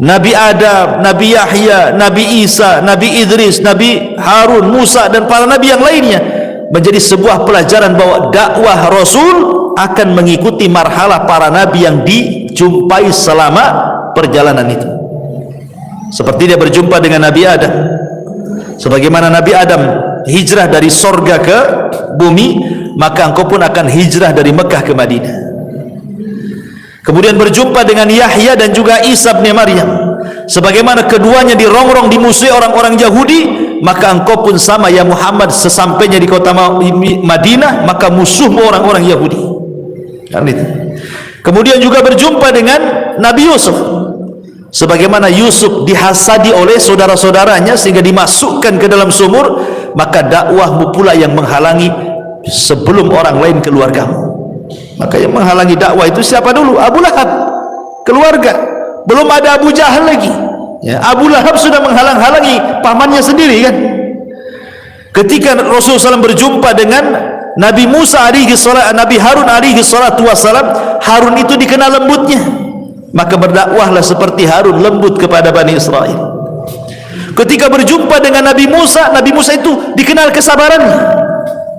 Nabi Adam, Nabi Yahya, Nabi Isa, Nabi Idris, Nabi Harun, Musa dan para Nabi yang lainnya. Menjadi sebuah pelajaran bahwa dakwah Rasul akan mengikuti marhalah para Nabi yang dijumpai selama perjalanan itu. Seperti dia berjumpa dengan Nabi Adam, sebagaimana Nabi Adam hijrah dari sorga ke bumi, maka engkau pun akan hijrah dari Mekah ke Madinah. Kemudian berjumpa dengan Yahya dan juga Isa bin Maryam, sebagaimana keduanya dirongrong dimusuhi orang-orang Yahudi, maka engkau pun sama ya Muhammad, sesampainya di kota Madinah maka musuhmu orang-orang Yahudi. Kemudian juga berjumpa dengan Nabi Yusuf, sebagaimana Yusuf dihasadi oleh saudara-saudaranya sehingga dimasukkan ke dalam sumur, maka dakwahmu pula yang menghalangi sebelum orang lain keluargamu. Maka yang menghalangi dakwah itu siapa dulu? Abu Lahab, keluarga. Belum ada Abu Jahal lagi ya. Abu Lahab sudah menghalang-halangi pamannya sendiri kan. Ketika Rasulullah SAW berjumpa dengan Nabi Musa alaihi salam, Nabi Harun alaihi salatu wassalam, Harun itu dikenal lembutnya, maka berdakwahlah seperti Harun, lembut kepada Bani Israel. Ketika berjumpa dengan Nabi Musa itu dikenal kesabarannya,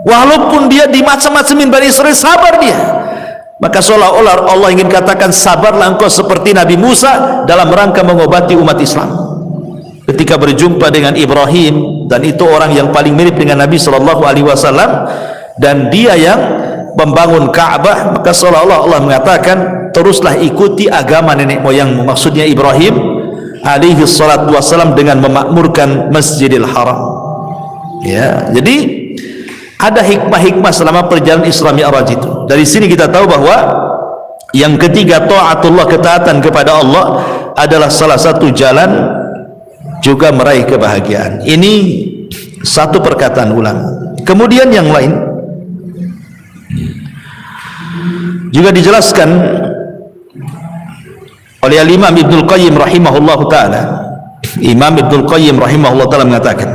walaupun dia dimacam-macamin Bani Israel, sabar dia. Maka seolah-olah Allah ingin katakan, sabarlah engkau seperti Nabi Musa dalam rangka mengobati umat Islam. Ketika berjumpa dengan Ibrahim, dan itu orang yang paling mirip dengan Nabi SAW, dan dia yang membangun Ka'bah, maka seolah-olah Allah mengatakan, teruslah ikuti agama nenek moyangmu, maksudnya Ibrahim alaihi salatu wassalam, dengan memakmurkan Masjidil Haram ya. Jadi ada hikmah-hikmah selama perjalanan Isra Mi'raj itu. Dari sini kita tahu bahwa yang ketiga, taatullah, ketaatan kepada Allah adalah salah satu jalan juga meraih kebahagiaan. Ini satu perkataan ulama. Kemudian yang lain juga dijelaskan oleh Imam Ibnul Qayyim rahimahullahu ta'ala. Imam Ibnul Qayyim rahimahullahu ta'ala mengatakan,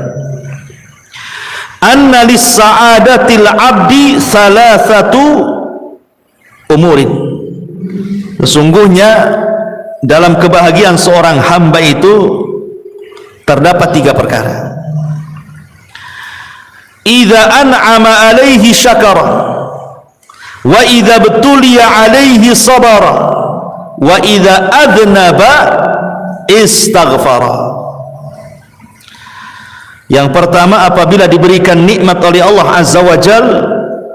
anna lis-sa'adatil abdi thalathatu umurin. Sesungguhnya dalam kebahagiaan seorang hamba itu terdapat tiga perkara. Idza an'ama alaihi syakara, wa idza btuliya alaihi sabara, wa idza adnaba istaghfara. Yang pertama, apabila diberikan nikmat oleh Allah Azza wa Jal,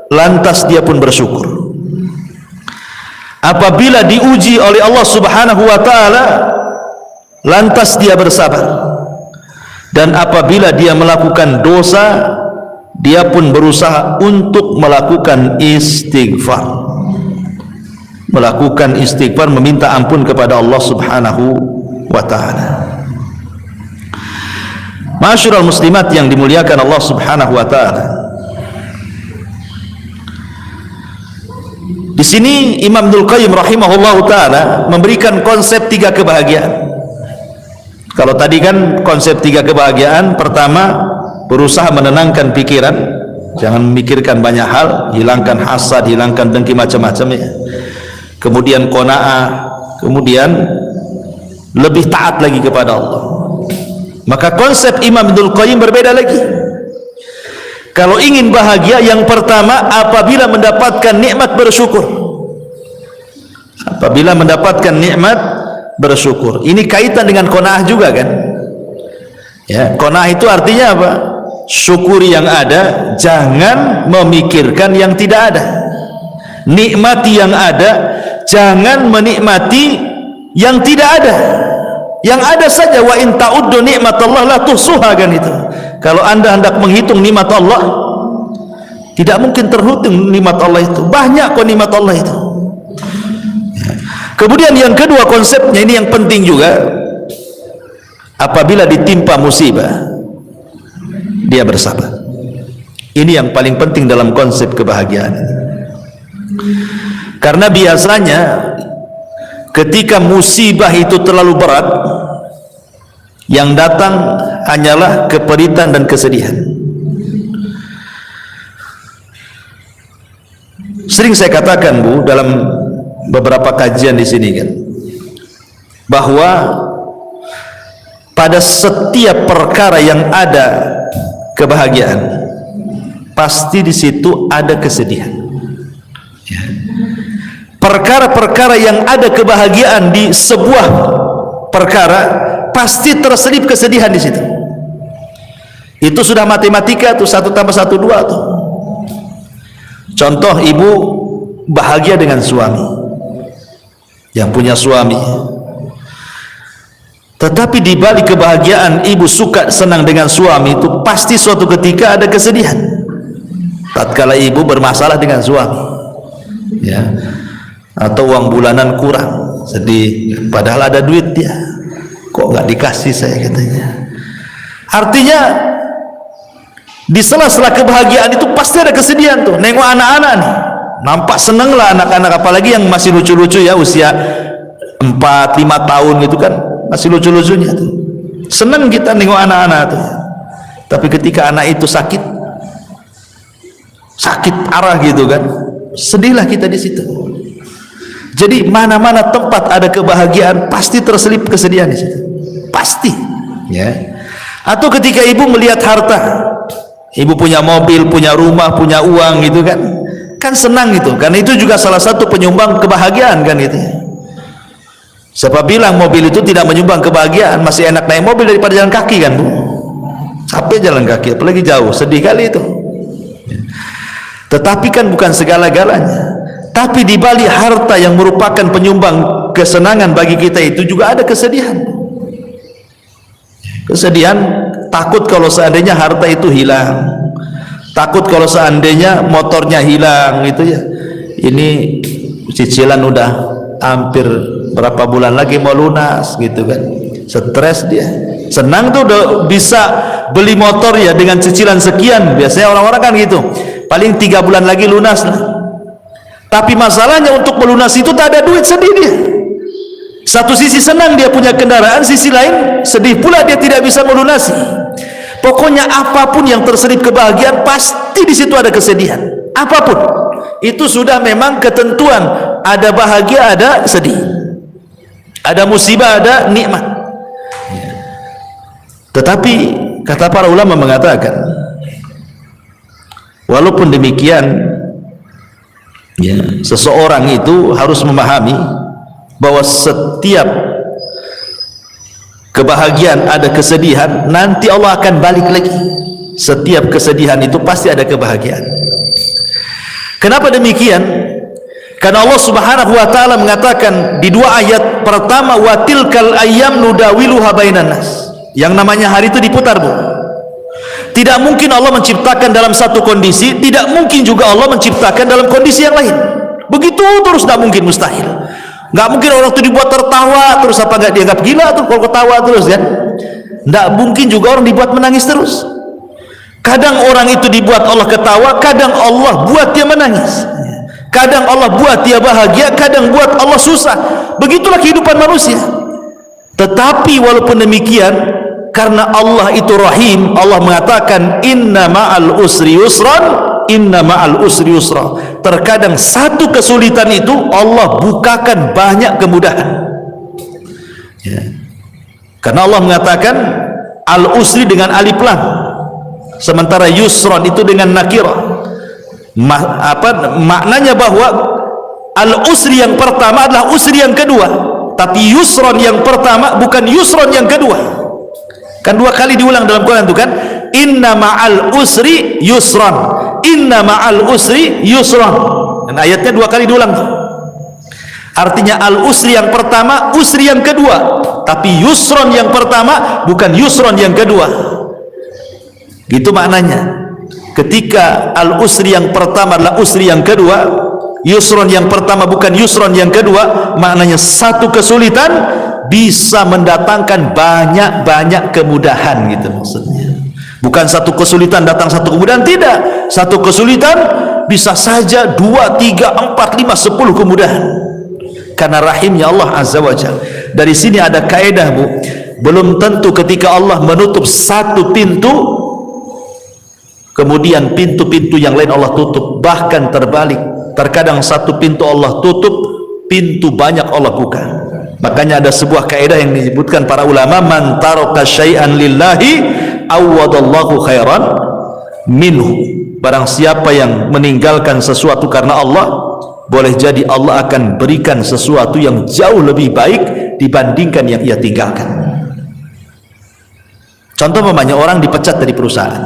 lantas dia pun bersyukur. Apabila diuji oleh Allah Subhanahu wa ta'ala, lantas dia bersabar. Dan apabila dia melakukan dosa, dia pun berusaha untuk melakukan istighfar. Melakukan istighfar, meminta ampun kepada Allah Subhanahu wa ta'ala. Masyurul muslimat yang dimuliakan Allah Subhanahu wa ta'ala, di sini Imam Ibnul Qayyim rahimahullah ta'ala memberikan konsep tiga kebahagiaan. Kalau tadi kan konsep tiga kebahagiaan, pertama berusaha menenangkan pikiran, jangan memikirkan banyak hal, hilangkan hasad, hilangkan dengki macam-macam ya. Kemudian qanaah, kemudian lebih taat lagi kepada Allah. Maka konsep Imam Ibnul Qayyim berbeda lagi. Kalau ingin bahagia, yang pertama apabila mendapatkan nikmat bersyukur. Apabila mendapatkan nikmat bersyukur. Ini kaitan dengan qanaah juga kan? Ya, qanaah itu artinya apa? Syukuri yang ada, jangan memikirkan yang tidak ada. Nikmati yang ada, jangan menikmati yang tidak ada. Yang ada saja. Wa in ta'uddu nikmatallah la tuhsuha, kan itu. Kalau anda hendak menghitung nikmat Allah, Tidak mungkin terhitung nikmat Allah itu. Banyak kok nikmat Allah itu. Kemudian yang kedua konsepnya, ini yang penting juga, apabila ditimpa musibah dia bersabar. Ini yang paling penting dalam konsep kebahagiaan. Karena biasanya ketika musibah itu terlalu berat, yang datang hanyalah keperitan dan kesedihan. Sering saya katakan, Bu, dalam beberapa kajian di sini kan, bahwa pada setiap perkara yang ada kebahagiaan, pasti di situ ada kesedihan. Perkara-perkara yang ada kebahagiaan di sebuah perkara, pasti terselip kesedihan di situ. Itu sudah matematika tuh, 1 tambah 1 2 tuh. Contoh, ibu bahagia dengan suami, yang punya suami, tetapi di balik kebahagiaan ibu suka senang dengan suami itu, pasti suatu ketika ada kesedihan. Tatkala ibu bermasalah dengan suami, ya, atau uang bulanan kurang, sedih, padahal ada duit dia, kok nggak dikasih saya, katanya. Artinya di sela-sela kebahagiaan itu pasti ada kesedihan tuh. Nengok anak-anak nih, nampak seneng lah anak-anak, apalagi yang masih lucu-lucu ya, usia 4-5 tahun gitu kan, masih lucu-lucunya tuh. Seneng kita nengok anak-anak tuh. Tapi ketika anak itu sakit arah gitu kan, sedihlah kita di situ. Jadi mana-mana tempat ada kebahagiaan, pasti terselip kesedihan di situ. Pasti, ya. Atau ketika ibu melihat harta, ibu punya mobil, punya rumah, punya uang gitu kan senang gitu, karena itu juga salah satu penyumbang kebahagiaan kan itu. Siapa bilang mobil itu tidak menyumbang kebahagiaan? Masih enak naik mobil daripada jalan kaki kan, Bu. Capek jalan kaki, apalagi jauh, sedih kali itu. Tetapi kan bukan segala-galanya. Tapi di balik harta yang merupakan penyumbang kesenangan bagi kita itu juga ada kesedihan. Kesedihan, takut kalau seandainya harta itu hilang, takut kalau seandainya motornya hilang gitu ya. Ini cicilan udah hampir berapa bulan lagi mau lunas gitu kan, stres dia. Senang tuh udah bisa beli motor ya dengan cicilan sekian, biasanya orang-orang kan gitu, paling 3 bulan lagi lunas lah. Tapi masalahnya untuk melunasi itu tak ada duit, sedih dia. Satu sisi senang dia punya kendaraan, sisi lain sedih pula dia tidak bisa melunasi. Pokoknya apapun yang terselip kebahagiaan, pasti di situ ada kesedihan. Apapun itu sudah memang ketentuan, ada bahagia, ada sedih, ada musibah, ada nikmat. Tetapi kata para ulama mengatakan, walaupun demikian, ya, seseorang itu harus memahami bahwa setiap kebahagiaan ada kesedihan, nanti Allah akan balik lagi. Setiap kesedihan itu pasti ada kebahagiaan. Kenapa demikian? Karena Allah Subhanahu wa taala mengatakan di 2 ayat pertama, wa tilkal ayyam nudawiluha bainan nas. Yang namanya hari itu diputar, Bu. Tidak mungkin Allah menciptakan dalam satu kondisi, tidak mungkin juga Allah menciptakan dalam kondisi yang lain. Begitu terus, tidak mungkin, mustahil. Nggak mungkin orang itu dibuat tertawa terus, apa nggak dianggap gila tuh kalau ketawa terus kan? Nggak mungkin juga orang dibuat menangis terus. Kadang orang itu dibuat Allah ketawa, kadang Allah buat dia menangis. Kadang Allah buat dia bahagia, kadang buat Allah susah. Begitulah kehidupan manusia. Tetapi walaupun demikian, karena Allah itu Rahim, Allah mengatakan inna ma'al usri yusran, inna ma'al usri yusra. Terkadang satu kesulitan itu Allah bukakan banyak kemudahan, ya. Karena Allah mengatakan al usri dengan alif lam, sementara yusran itu dengan nakirah. Maknanya bahwa al usri yang pertama adalah usri yang kedua, tapi yusran yang pertama bukan yusran yang kedua. Kan 2 kali diulang dalam Quran itu kan, inna ma'al usri yusran, inna ma'al usri yusran. Dan ayatnya 2 kali diulang tuh. Artinya al usri yang pertama, usri yang kedua, tapi yusran yang pertama bukan yusran yang kedua. Gitu maknanya. ketika al-usri yang pertama adalah usri yang kedua, yusron yang pertama bukan yusron yang kedua, maknanya satu kesulitan bisa mendatangkan banyak-banyak kemudahan, gitu maksudnya. Bukan satu kesulitan datang satu kemudahan, tidak. Satu kesulitan bisa saja 2, 3, 4, 5, 10 kemudahan, karena rahimnya Allah Azza wa Jalla. Dari sini ada kaedah, Bu, belum tentu ketika Allah menutup satu pintu kemudian pintu-pintu yang lain Allah tutup. Bahkan terbalik, terkadang satu pintu Allah tutup, pintu banyak Allah buka. Makanya ada sebuah kaidah yang disebutkan para ulama, man taraka syai'an lillahi awwadallahu khairan minhu. Barang siapa yang meninggalkan sesuatu karena Allah, boleh jadi Allah akan berikan sesuatu yang jauh lebih baik dibandingkan yang ia tinggalkan. Contoh umpamanya orang dipecat dari perusahaan,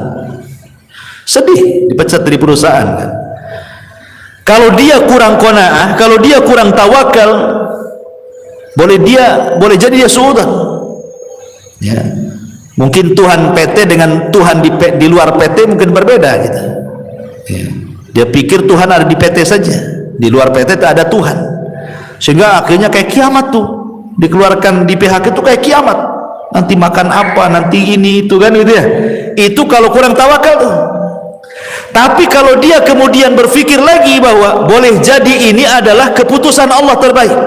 sedih dipecat dari perusahaan kan? Kalau dia kurang qanaah, kalau dia kurang tawakal, boleh jadi dia suudzon, ya. Mungkin Tuhan PT dengan Tuhan di luar PT mungkin berbeda gitu, ya. Dia pikir Tuhan ada di PT saja, di luar PT tak ada Tuhan, sehingga akhirnya kayak kiamat tuh, dikeluarkan di PHK itu kayak kiamat, nanti makan apa, nanti ini itu kan gitu ya. Itu kalau kurang tawakal tuh. Tapi kalau dia kemudian berpikir lagi bahwa boleh jadi ini adalah keputusan Allah terbaik,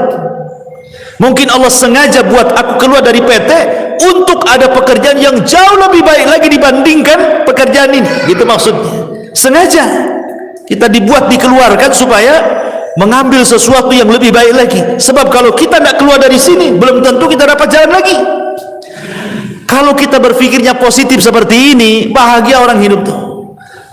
mungkin Allah sengaja buat aku keluar dari PT untuk ada pekerjaan yang jauh lebih baik lagi dibandingkan pekerjaan ini, gitu maksudnya. Sengaja kita dibuat dikeluarkan supaya mengambil sesuatu yang lebih baik lagi. Sebab kalau kita tidak keluar dari sini, belum tentu kita dapat jalan lagi. Kalau kita berpikirnya positif seperti ini, bahagia orang hidup tuh.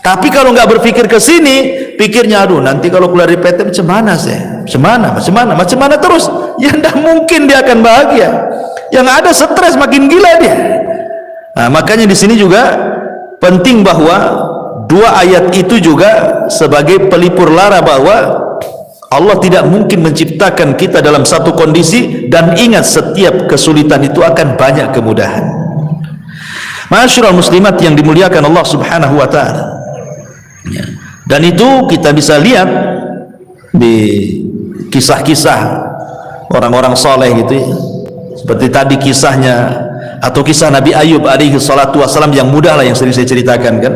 Tapi kalau nggak berpikir ke sini, pikirnya aduh nanti kalau keluar dari PT macam mana saya, macam mana terus, ya tidak mungkin dia akan bahagia. Yang ada stres, makin gila dia. Nah, makanya di sini juga penting bahwa dua ayat itu juga sebagai pelipur lara bahwa Allah tidak mungkin menciptakan kita dalam satu kondisi, dan ingat setiap kesulitan itu akan banyak kemudahan. Ma'asyiral muslimat yang dimuliakan Allah Subhanahu wa taala. Ya. Dan itu kita bisa lihat di kisah-kisah orang-orang soleh gitu ya. Seperti tadi kisahnya, atau kisah Nabi Ayub alaihi salatu wassalam yang mudah lah yang sering saya ceritakan kan.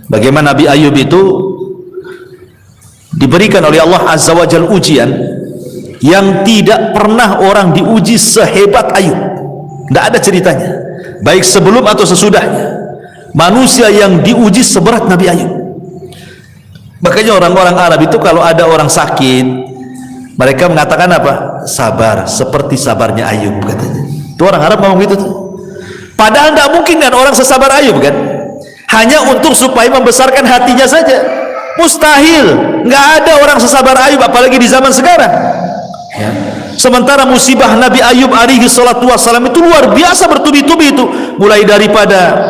Bagaimana Nabi Ayub itu diberikan oleh Allah Azza wa Jalla ujian yang tidak pernah orang diuji sehebat Ayub. Tidak ada ceritanya, baik sebelum atau sesudahnya, manusia yang diuji seberat Nabi Ayub. Makanya orang-orang Arab itu kalau ada orang sakit, mereka mengatakan apa? Sabar, seperti sabarnya Ayub katanya. Itu orang Arab ngomong gitu tuh. Padahal tidak mungkin kan orang sesabar Ayub kan? Hanya untuk supaya membesarkan hatinya saja. Mustahil, nggak ada orang sesabar Ayub, apalagi di zaman sekarang. Ya. Sementara musibah Nabi Ayub alaihi salatu wassalam itu luar biasa, bertubi-tubi itu. Mulai daripada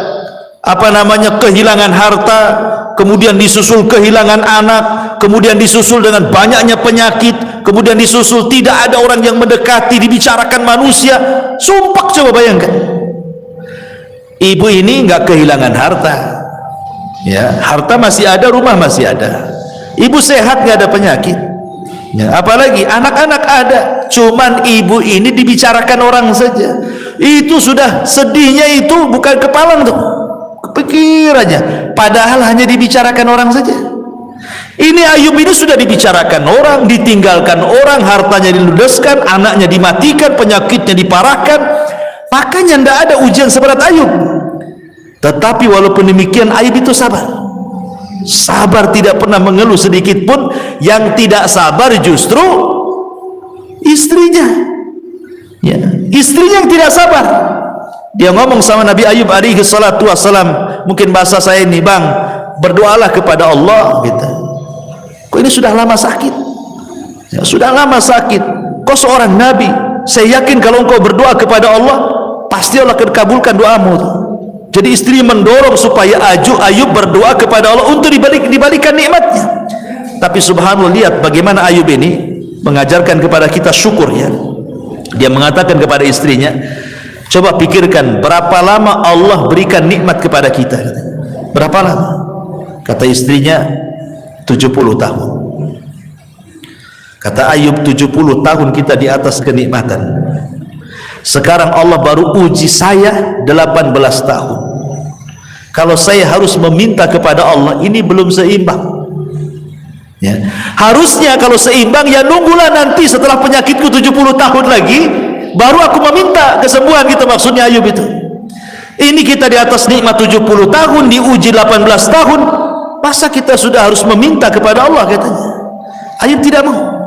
kehilangan harta, kemudian disusul kehilangan anak, kemudian disusul dengan banyaknya penyakit, kemudian disusul tidak ada orang yang mendekati, dibicarakan manusia. Sumpah, coba bayangkan. Ibu ini nggak kehilangan harta, ya, harta masih ada, rumah masih ada, ibu sehat, nggak ada penyakit, ya, apalagi anak-anak ada, cuman ibu ini dibicarakan orang saja. Itu sudah sedihnya itu bukan kepalang tuh, pikirannya, padahal hanya dibicarakan orang saja. Ini Ayub ini sudah dibicarakan orang, ditinggalkan orang, hartanya diludeskan, anaknya dimatikan, penyakitnya diparahkan. Makanya tidak ada ujian seberat Ayub. Tetapi walaupun demikian Ayub itu sabar. Sabar, tidak pernah mengeluh sedikit pun. Yang tidak sabar justru istrinya, ya, istrinya yang tidak sabar. Dia ngomong sama Nabi Ayub alaihi salatu wassalam, mungkin bahasa saya ini, bang, berdoalah kepada Allah gitu. Kok ini sudah lama sakit, ya, sudah lama sakit, kau seorang Nabi, saya yakin kalau engkau berdoa kepada Allah pasti Allah akan kabulkan doamu. Jadi istri mendorong supaya Ayub berdoa kepada Allah untuk dibalikan nikmatnya. Tapi subhanallah, lihat bagaimana Ayub ini mengajarkan kepada kita syukur ya. Dia mengatakan kepada istrinya, coba pikirkan berapa lama Allah berikan nikmat kepada kita. Berapa lama? Kata istrinya 70 tahun. Kata Ayub, 70 tahun kita di atas kenikmatan. Sekarang Allah baru uji saya 18 tahun. Kalau saya harus meminta kepada Allah, ini belum seimbang. Ya. Harusnya kalau seimbang, ya nunggulah nanti setelah penyakitku 70 tahun lagi, baru aku meminta kesembuhan, gitu maksudnya Ayub itu. Ini kita di atas nikmat 70 tahun, diuji 18 tahun, masa kita sudah harus meminta kepada Allah, katanya. Ayub tidak mau.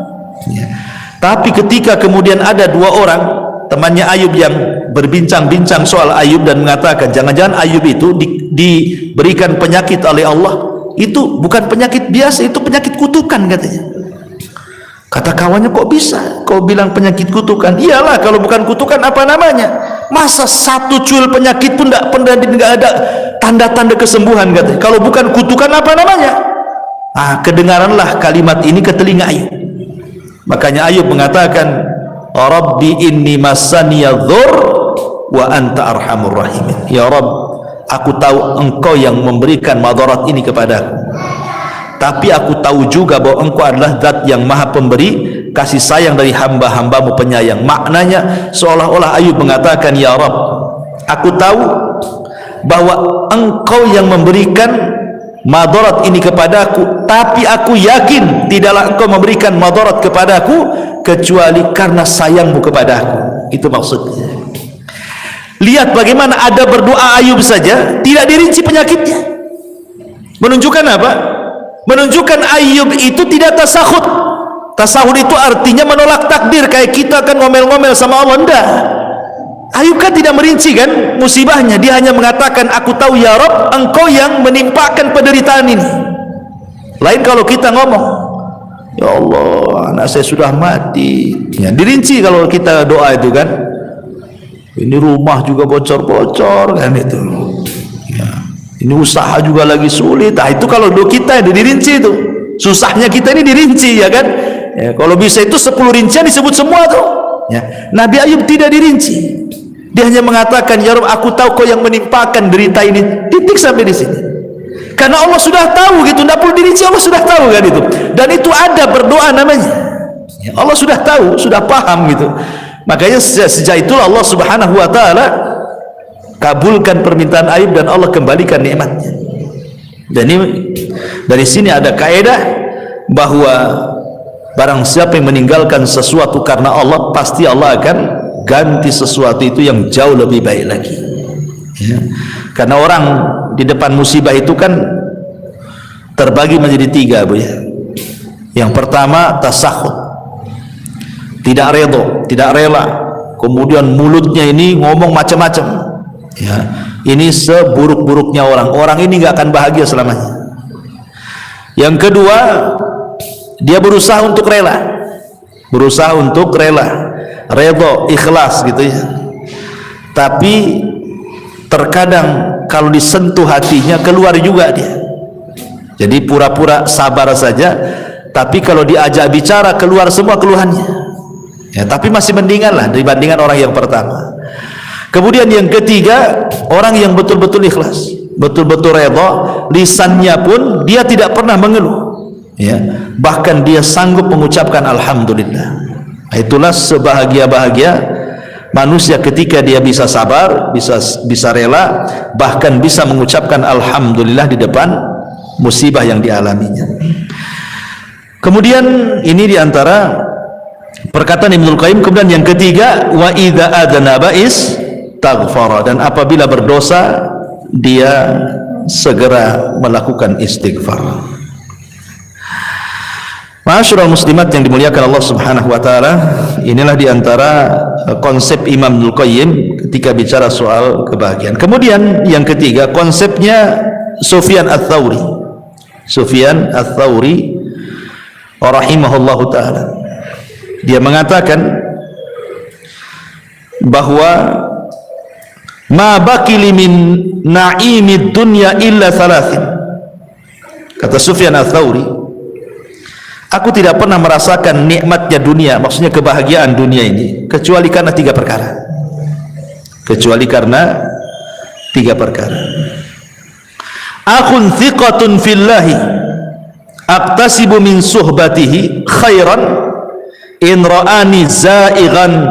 Ya. Tapi ketika kemudian ada dua orang temannya Ayub yang berbincang-bincang soal Ayub dan mengatakan jangan-jangan Ayub itu diberikan penyakit oleh Allah, itu bukan penyakit biasa, itu penyakit kutukan, katanya. Kata kawannya, kok bisa kau bilang penyakit kutukan? Iyalah, kalau bukan kutukan apa namanya? Masa satu cuil penyakit pun tidak ada tanda-tanda kesembuhan, katanya. Kalau bukan kutukan apa namanya? Kedengaranlah kalimat ini ke telinga Ayub. Makanya Ayub mengatakan, Rabbi inni massaniya dhur wa anta arhamur rahimin. Ya Rabb, aku tahu engkau yang memberikan madarat ini kepadaku, tapi aku tahu juga bahwa engkau adalah zat yang maha pemberi kasih sayang dari hamba-hambamu penyayang. Maknanya seolah-olah Ayub mengatakan, ya Rabb, aku tahu bahwa engkau yang memberikan madarat ini kepadaku, tapi aku yakin tidaklah engkau memberikan madarat kepadaku kecuali karena sayangmu kepadaku. Itu maksudnya. Lihat bagaimana ada berdoa Ayub saja tidak dirinci penyakitnya. Menunjukkan apa? Menunjukkan Ayub itu tidak tasahud. Tasahud itu artinya menolak takdir, kayak kita kan ngomel-ngomel sama Allah. Enggak. Ayub kan tidak merinci kan musibahnya, dia hanya mengatakan, aku tahu ya Rabb, engkau yang menimpakan penderitaan ini. Lain kalau kita ngomong, ya Allah, anak saya sudah mati, ya, dirinci kalau kita doa itu kan, ini rumah juga bocor-bocor kan itu, ya, ini usaha juga lagi sulit. Itu kalau doa kita yang dirinci, itu susahnya kita ini dirinci, ya kan, ya, kalau bisa itu 10 rincian disebut semua tuh, ya. Nabi Ayub tidak dirinci, dia hanya mengatakan, ya Rabb, aku tahu kau yang menimpakan derita ini, titik sampai di sini. Karena Allah sudah tahu gitu, tidak perlu dirinci, Allah sudah tahu kan itu. Dan itu ada berdoa namanya, ya, Allah sudah tahu, sudah paham gitu. Makanya sejak itulah Allah Subhanahu wa taala kabulkan permintaan Ayub dan Allah kembalikan nikmatnya. Dan ini dari sini ada kaidah bahwa barang siapa yang meninggalkan sesuatu karena Allah, pasti Allah akan ganti sesuatu itu yang jauh lebih baik lagi, ya. Karena orang di depan musibah itu kan terbagi menjadi 3, Bu, ya. Yang pertama tasahud, tidak redho, tidak rela, kemudian mulutnya ini ngomong macam-macam, ya. Ini seburuk-buruknya orang ini nggak akan bahagia selamanya. Yang kedua, dia berusaha untuk rela, redho, ikhlas gitu, ya. Tapi terkadang kalau disentuh hatinya keluar juga dia. Jadi pura-pura sabar saja, tapi kalau diajak bicara keluar semua keluhannya, ya. Tapi masih mendingan lah dibandingkan orang yang pertama. Kemudian yang ketiga, orang yang betul-betul ikhlas, betul-betul redho, lisannya pun dia tidak pernah mengeluh, ya. Bahkan dia sanggup mengucapkan alhamdulillah. Itulah sebahagia-bahagia manusia ketika dia bisa sabar, bisa rela, bahkan bisa mengucapkan alhamdulillah di depan musibah yang dialaminya. Kemudian ini diantara perkataan Ibnul Qayyim. Kemudian yang ketiga, wa idza adnaba istaghfara, dan apabila berdosa dia segera melakukan istighfar. Ma'asyiral muslimat yang dimuliakan Allah Subhanahu wa taala, inilah diantara konsep Imam Ibnul Qayyim ketika bicara soal kebahagiaan. Kemudian yang ketiga, konsepnya Sufyan Ats-Tsauri. Sufyan Ats-Tsauri rahimahullahu taala, dia mengatakan bahwa ma baqili min na'imid dunya illa thalathin. Kata Sufyan Ats-Tsauri, aku tidak pernah merasakan nikmatnya dunia, maksudnya kebahagiaan dunia ini, kecuali karena 3 perkara. akhun thiqatun fillahi aqtasibu min suhbatihi khairan in ra'ani za'ighan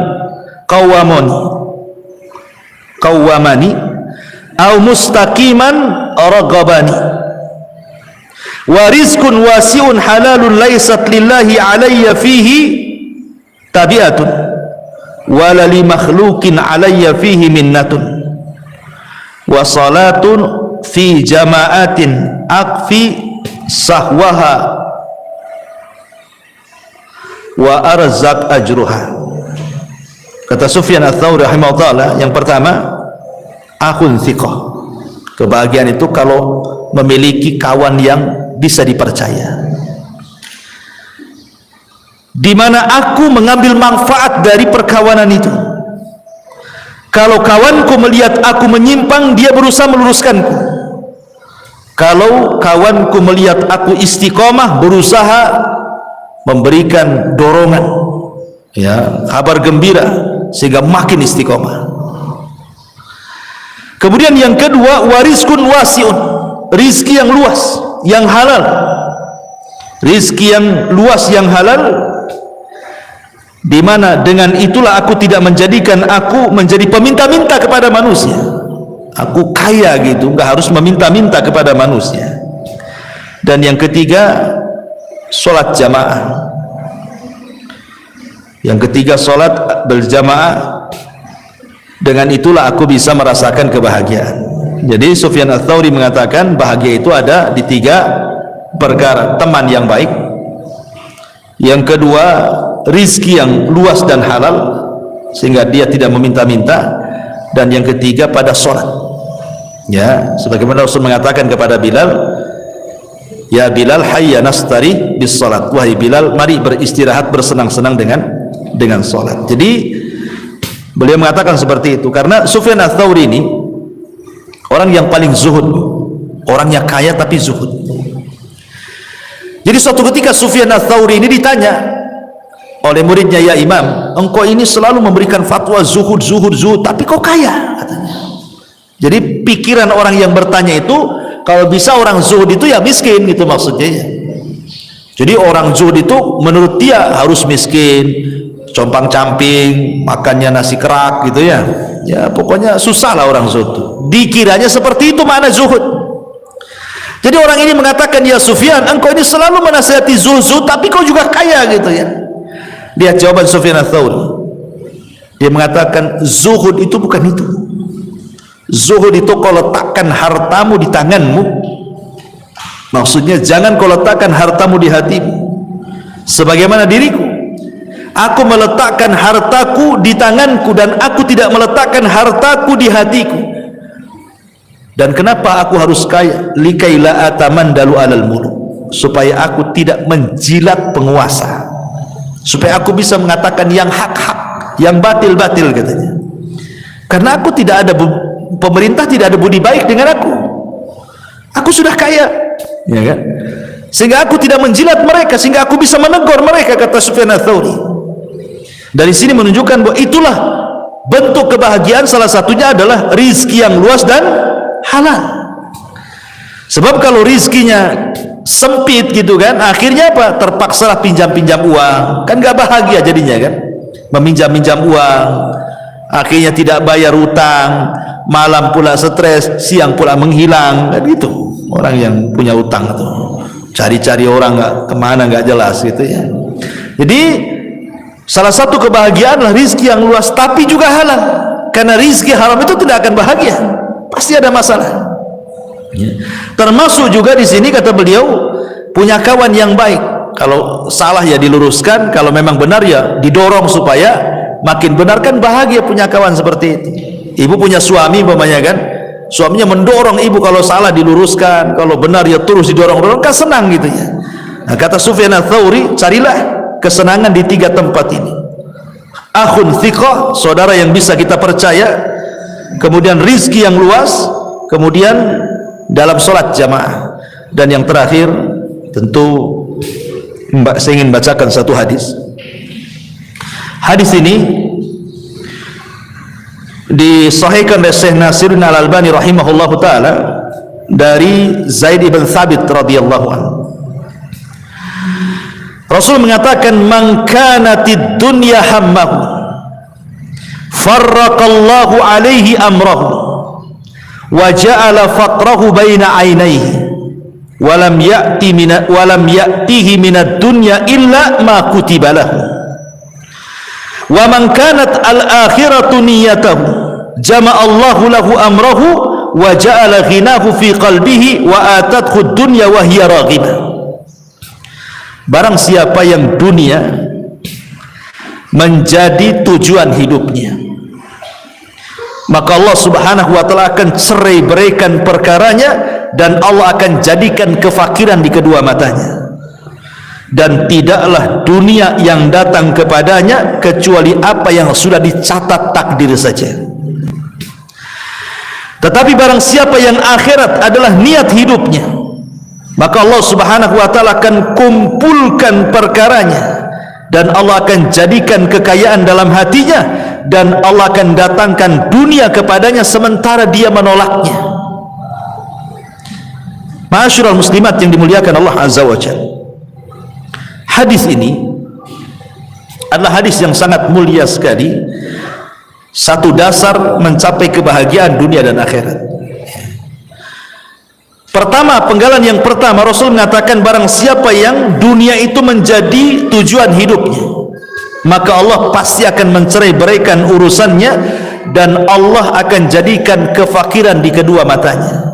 qawwamani aw mustaqiman ragabani wa rizqun wasi'un halalun laysat lillahi alayya fihi tabi'atun wa la li makhluqin alayya fihi minnatun wa salatun fi jama'atin akfi sahwaha wa arzak ajruha. Kata Sufyan Ats-Tsauri rahimahullah, yang pertama akhun thiqah. Kebahagiaan itu kalau memiliki kawan yang bisa dipercaya, di mana aku mengambil manfaat dari perkawanan itu. Kalau kawanku melihat aku menyimpang, dia berusaha meluruskanku. Kalau kawanku melihat aku istiqomah, berusaha memberikan dorongan, ya, kabar gembira sehingga makin istiqomah. Kemudian yang kedua, warizkun wasiun, rizki yang luas, yang halal. Rizki yang luas, yang halal, di mana dengan itulah aku tidak menjadikan aku menjadi peminta-minta kepada manusia. Aku kaya gitu, nggak harus meminta-minta kepada manusia. Dan yang ketiga, sholat jamaah. Yang ketiga, sholat berjamaah. Dengan itulah aku bisa merasakan kebahagiaan. Jadi Sufyan Ats-Tsauri mengatakan bahagia itu ada di tiga perkara: teman yang baik, yang kedua rizki yang luas dan halal sehingga dia tidak meminta-minta, dan yang ketiga pada sholat. Ya, sebagaimana Rasul mengatakan kepada Bilal, ya Bilal, hayya nastari bis sholat, wahai Bilal, mari beristirahat, bersenang-senang dengan sholat. Jadi beliau mengatakan seperti itu karena Sufyan Ats-Tsauri ini orang yang paling zuhud, orangnya kaya tapi zuhud. Jadi suatu ketika Sufyan Ats-Tsauri ini ditanya oleh muridnya, ya Imam, engkau ini selalu memberikan fatwa zuhud, tapi kok kaya? Katanya. Jadi pikiran orang yang bertanya itu, kalau bisa orang zuhud itu ya miskin gitu maksudnya. Jadi orang zuhud itu menurut dia harus miskin, compang-camping, makannya nasi kerak gitu ya. Ya pokoknya susah lah orang zuhud. Dikiranya seperti itu makna zuhud. Jadi orang ini mengatakan, ya Sufyan, engkau ini selalu menasihati zuhud, tapi kau juga kaya gitu ya. Lihat jawaban Sufyan Ats-Tsauri. Dia mengatakan zuhud itu bukan itu. Zuhud itu kau letakkan hartamu di tanganmu. Maksudnya jangan kau letakkan hartamu di hatimu. Sebagaimana diriku, aku meletakkan hartaku di tanganku dan aku tidak meletakkan hartaku di hatiku. Dan kenapa aku harus kaya? Likaila atamandalu alal muluk, supaya aku tidak menjilat penguasa, supaya aku bisa mengatakan yang hak-hak, yang batil-batil katanya. Karena aku tidak ada, pemerintah tidak ada budi baik dengan aku sudah kaya, ya kan? Sehingga aku tidak menjilat mereka, sehingga aku bisa menegur mereka, kata Sufyan Ats-Tsauri. Dari sini menunjukkan bahwa itulah bentuk kebahagiaan, salah satunya adalah rizki yang luas dan halal. Sebab kalau rizkinya sempit gitu kan, akhirnya apa? Terpaksalah pinjam-pinjam uang, kan gak bahagia jadinya kan, meminjam-minjam uang, akhirnya tidak bayar utang, malam pula stres, siang pula menghilang, kan gitu orang yang punya utang itu, cari-cari orang nggak kemana, nggak jelas gitu ya. Jadi salah satu kebahagiaan adalah rizki yang luas tapi juga halal, karena rizki haram itu tidak akan bahagia, pasti ada masalah ya. Termasuk juga di sini kata beliau, punya kawan yang baik, kalau salah ya diluruskan, kalau memang benar ya didorong supaya makin benar, kan bahagia punya kawan seperti itu. Ibu punya suami umpamanya kan, suaminya mendorong ibu, kalau salah diluruskan, kalau benar ya terus didorong-dorong, kan senang gitu ya. Nah, kata Sufyan Ats-Tsauri, carilah kesenangan di tiga tempat ini: akhun thiqah, saudara yang bisa kita percaya, kemudian rizki yang luas, kemudian dalam sholat jamaah, dan yang terakhir tentu saya ingin bacakan satu hadis. Hadis ini disahihkan oleh Syekh Nasiruddin Al-Albani rahimahullahu taala dari Zaid bin Thabit radhiyallahu anhu. Rasul mengatakan, man kanatid dunya hammahu farraqallahu alaihi amrahu wa ja'ala faqrahu baina ainaihi wa lam ya'tihi minad dunya illa ma kutiba lahu wa man kanat al akhiratu niyyatahu jama'a Allahu lahu amrahu wa ja'ala ghinahu fi qalbihi wa atathu ad-dunya wa hiya raghibah. Barang siapa yang dunia menjadi tujuan hidupnya, maka Allah subhanahu wa ta'ala akan cerai beraikan perkaranya, dan Allah akan jadikan kefakiran di kedua matanya, dan tidaklah dunia yang datang kepadanya kecuali apa yang sudah dicatat takdir saja. Tetapi barang siapa yang akhirat adalah niat hidupnya, maka Allah subhanahu wa ta'ala akan kumpulkan perkaranya, dan Allah akan jadikan kekayaan dalam hatinya, dan Allah akan datangkan dunia kepadanya sementara dia menolaknya. Ma'asyiral muslimat yang dimuliakan Allah azza wa jalla, hadis ini adalah hadis yang sangat mulia sekali, satu dasar mencapai kebahagiaan dunia dan akhirat. Pertama, penggalan yang pertama, Rasul mengatakan barang siapa yang dunia itu menjadi tujuan hidupnya, maka Allah pasti akan mencerai beraikan urusannya, dan Allah akan jadikan kefakiran di kedua matanya.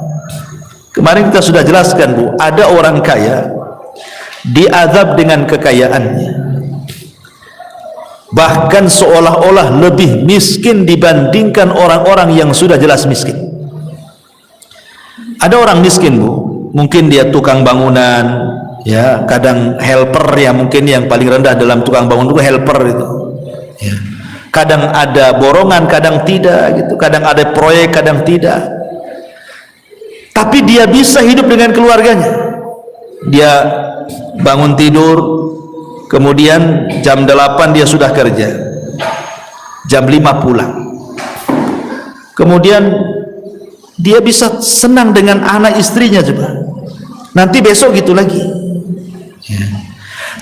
Kemarin kita sudah jelaskan, Bu, ada orang kaya diazab dengan kekayaannya, bahkan seolah-olah lebih miskin dibandingkan orang-orang yang sudah jelas miskin. Ada orang miskin, Bu, mungkin dia tukang bangunan, ya, kadang helper, ya, mungkin yang paling rendah dalam tukang bangun itu helper itu, ya. Kadang ada borongan, kadang tidak, gitu. Kadang ada proyek, kadang tidak. Tapi dia bisa hidup dengan keluarganya. Dia bangun tidur, kemudian jam 8 dia sudah kerja, jam 5 pulang, kemudian dia bisa senang dengan anak istrinya, coba nanti besok gitu lagi, ya.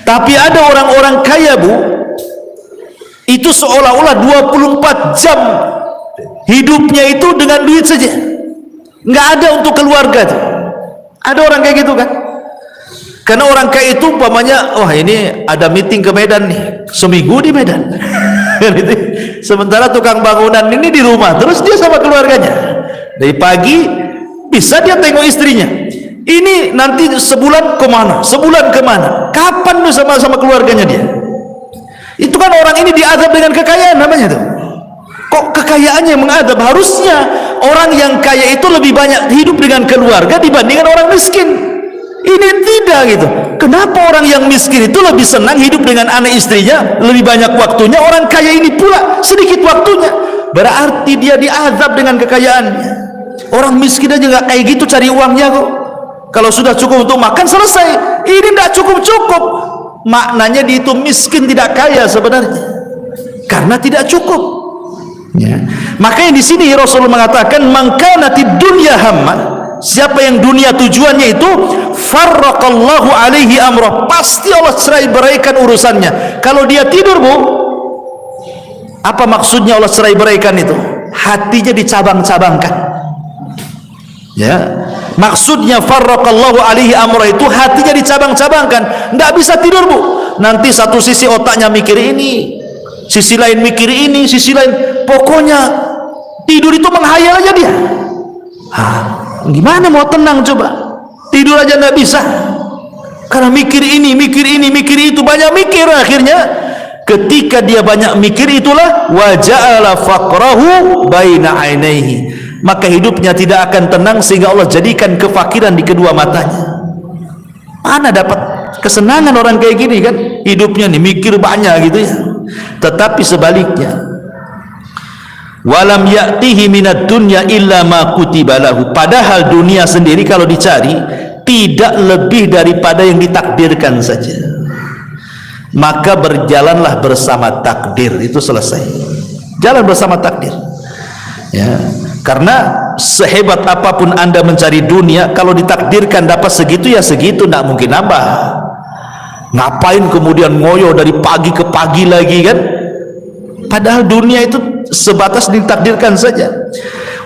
Tapi ada orang-orang kaya, Bu, itu seolah-olah 24 jam hidupnya itu dengan duit saja, nggak ada untuk keluarga tuh. Ada orang kayak gitu kan? Karena orang kaya itu umpamanya, wah ini ada meeting ke Medan nih, seminggu di Medan. Sementara tukang bangunan ini di rumah terus, dia sama keluarganya. Dari pagi bisa dia tengok istrinya, ini nanti sebulan kemana, sebulan kemana, kapan bersama-sama keluarganya dia. Itu kan orang ini diazab dengan kekayaan namanya tuh. Kok kekayaannya mengadab? Harusnya orang yang kaya itu lebih banyak hidup dengan keluarga dibandingkan orang miskin. Ini tidak gitu. Kenapa orang yang miskin itu lebih senang hidup dengan anak istrinya, lebih banyak waktunya? Orang kaya ini pula sedikit waktunya. Berarti dia diazab dengan kekayaannya. Orang miskin aja nggak kayak gitu cari uangnya kok. Kalau sudah cukup untuk makan selesai. Ini tidak cukup-cukup. Maknanya dia itu miskin, tidak kaya sebenarnya, karena tidak cukup. Ya. Makanya di sini Rasulullah mengatakan, man kanatid dunya hamman, siapa yang dunia tujuannya itu, farraqallahu alaihi amrah, pasti Allah cerai beraikan urusannya. Kalau dia tidur, Bu, apa maksudnya Allah cerai beraikan itu? Hatinya dicabang-cabangkan, ya. Maksudnya farraqallahu alaihi amrah itu hatinya dicabang-cabangkan, tidak bisa tidur, Bu. Nanti satu sisi otaknya mikir ini, sisi lain mikir ini, sisi lain, pokoknya tidur itu menghayal aja dia. Gimana mau tenang coba? Tidur aja nggak bisa, karena mikir ini, mikir ini, mikir itu, banyak mikir. Akhirnya ketika dia banyak mikir itulah wa ja'ala faqrahu baina ainaihi, maka hidupnya tidak akan tenang, sehingga Allah jadikan kefakiran di kedua matanya. Mana dapat kesenangan orang kayak gini kan? Hidupnya nih mikir banyak gitu ya. Tetapi sebaliknya, walam ya'tihi minad dunya illa ma kutiba lahu, padahal dunia sendiri kalau dicari tidak lebih daripada yang ditakdirkan saja. Maka berjalanlah bersama takdir, itu selesai. Jalan bersama takdir, ya. Karena sehebat apapun Anda mencari dunia, kalau ditakdirkan dapat segitu ya segitu, tidak mungkin nambah. Ngapain kemudian ngoyo dari pagi ke pagi lagi kan? Padahal dunia itu sebatas ditakdirkan saja.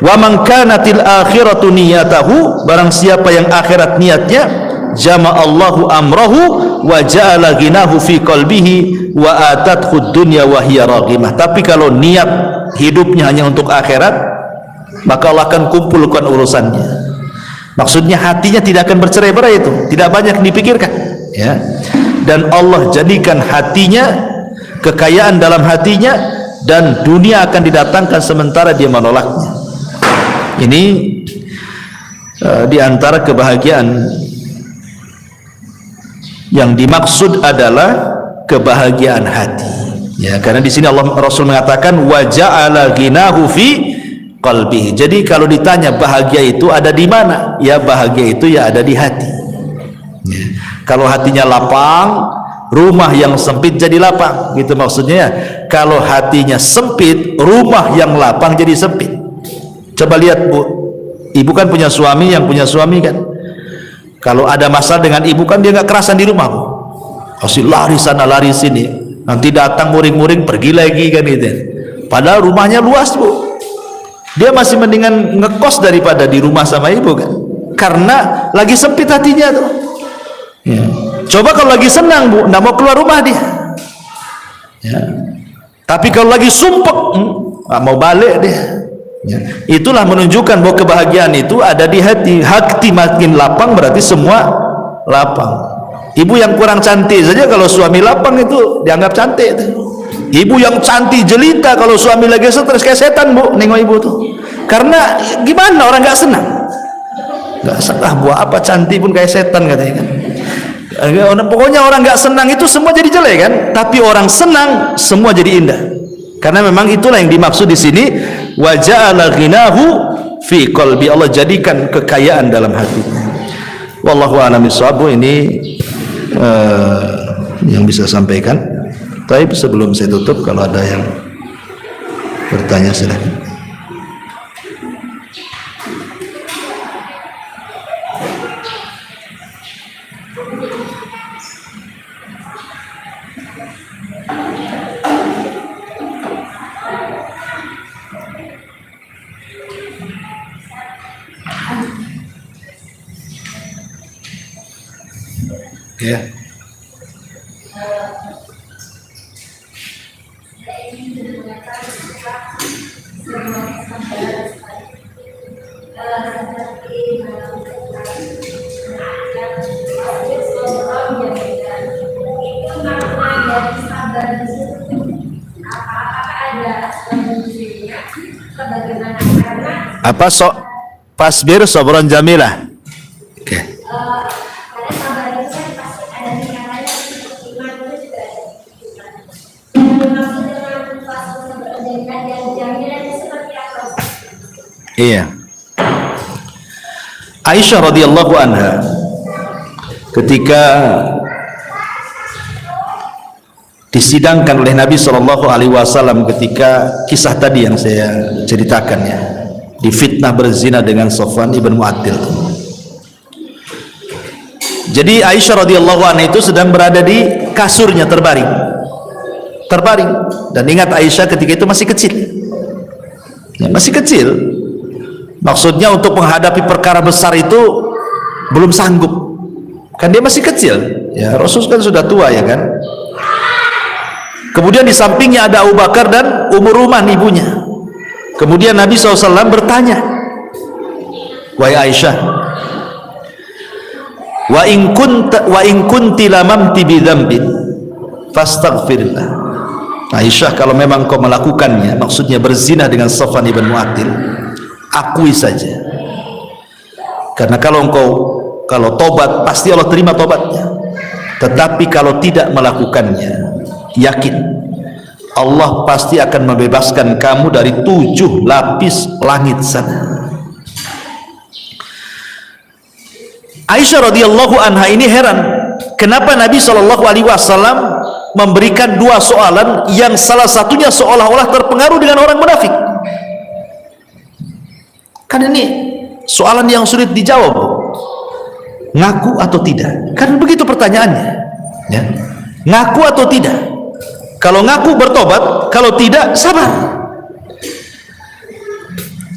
Wa man kanatil akhiratu niyatahu, barang siapa yang akhirat niatnya, jama'allahu amrahu wa ja'ala ghinahu fi qalbihi wa atathu dunya wa hiya raghimah. Tapi kalau niat hidupnya hanya untuk akhirat, maka Allah akan kumpulkan urusannya. Maksudnya hatinya tidak akan bercerai-berai, itu tidak banyak dipikirkan ya. Dan Allah jadikan hatinya, kekayaan dalam hatinya, dan dunia akan didatangkan sementara dia menolaknya. Ini di antara kebahagiaan yang dimaksud adalah kebahagiaan hati ya, karena di sini Allah Rasul mengatakan wa ja'ala ghinahu fi qalbi. Jadi kalau ditanya bahagia itu ada di mana, ya bahagia itu ya ada di hati ya. Kalau hatinya lapang, rumah yang sempit jadi lapang, gitu maksudnya ya. Kalau hatinya sempit, rumah yang lapang jadi sempit. Coba lihat Bu, ibu kan punya suami, yang punya suami kan kalau ada masalah dengan ibu kan dia nggak kerasan di rumah Bu, pasti lari sana lari sini, nanti datang muring-muring pergi lagi kan gitu. Padahal rumahnya luas Bu, dia masih mendingan ngekos daripada di rumah sama ibu kan, karena lagi sempit hatinya tuh ya. Coba kalau lagi senang Bu, nggak mau keluar rumah dia ya. Tapi kalau lagi sumpek, nggak mau balik dia ya. Itulah menunjukkan bahwa kebahagiaan itu ada di hati. Hati makin lapang berarti semua lapang. Ibu yang kurang cantik saja kalau suami lapang itu dianggap cantik itu. Ibu yang cantik jelita kalau suami lagi stres kayak setan Bu, nengok ibu tuh. Karena gimana, orang nggak senang, nggak senang. Buat apa cantik pun kayak setan katanya kan. Pokoknya orang nggak senang itu semua jadi jelek kan, tapi orang senang semua jadi indah. Karena memang itulah yang dimaksud di sini, wa ja'ala ghinahu fi qalbi. Allah jadikan kekayaan dalam hatinya. Wallahu a'lam bishawab. Ini yang bisa sampaikan. Tapi sebelum saya tutup, kalau ada yang bertanya silakan. Ya. Apa sok pasbir sabran jamilah. Oke. Iya. Aisyah radhiyallahu anha ketika disidangkan oleh Nabi sallallahu alaihi wasallam, ketika kisah tadi yang saya ceritakan ya, difitnah berzina dengan Safwan ibn Mu'attil. Jadi Aisyah radhiyallahu anha itu sedang berada di kasurnya terbaring. Dan ingat Aisyah ketika itu masih kecil. Ya, masih kecil. Maksudnya untuk menghadapi perkara besar itu belum sanggup. Kan dia masih kecil. Ya, Rasul kan sudah tua ya kan. Kemudian di sampingnya ada Abu Bakar dan Ummu Ruman ibunya. Kemudian Nabi SAW bertanya, wahai Aisyah, wa in kunti lamamti bi dzambin fastaghfirillah. Aisyah, kalau memang kau melakukannya, maksudnya berzina dengan Safwan ibn Mu'attil, akui saja. Karena kalau tobat pasti Allah terima tobatnya. Tetapi kalau tidak melakukannya, yakin Allah pasti akan membebaskan kamu dari 7 lapis langit sana. Aisyah radhiyallahu anha ini heran, kenapa Nabi SAW memberikan 2 soalan yang salah satunya seolah-olah terpengaruh dengan orang munafik. Kan ini soalan yang sulit dijawab. Ngaku atau tidak? Kan begitu pertanyaannya. Ya. Ngaku atau tidak? Kalau ngaku bertobat, kalau tidak sabar.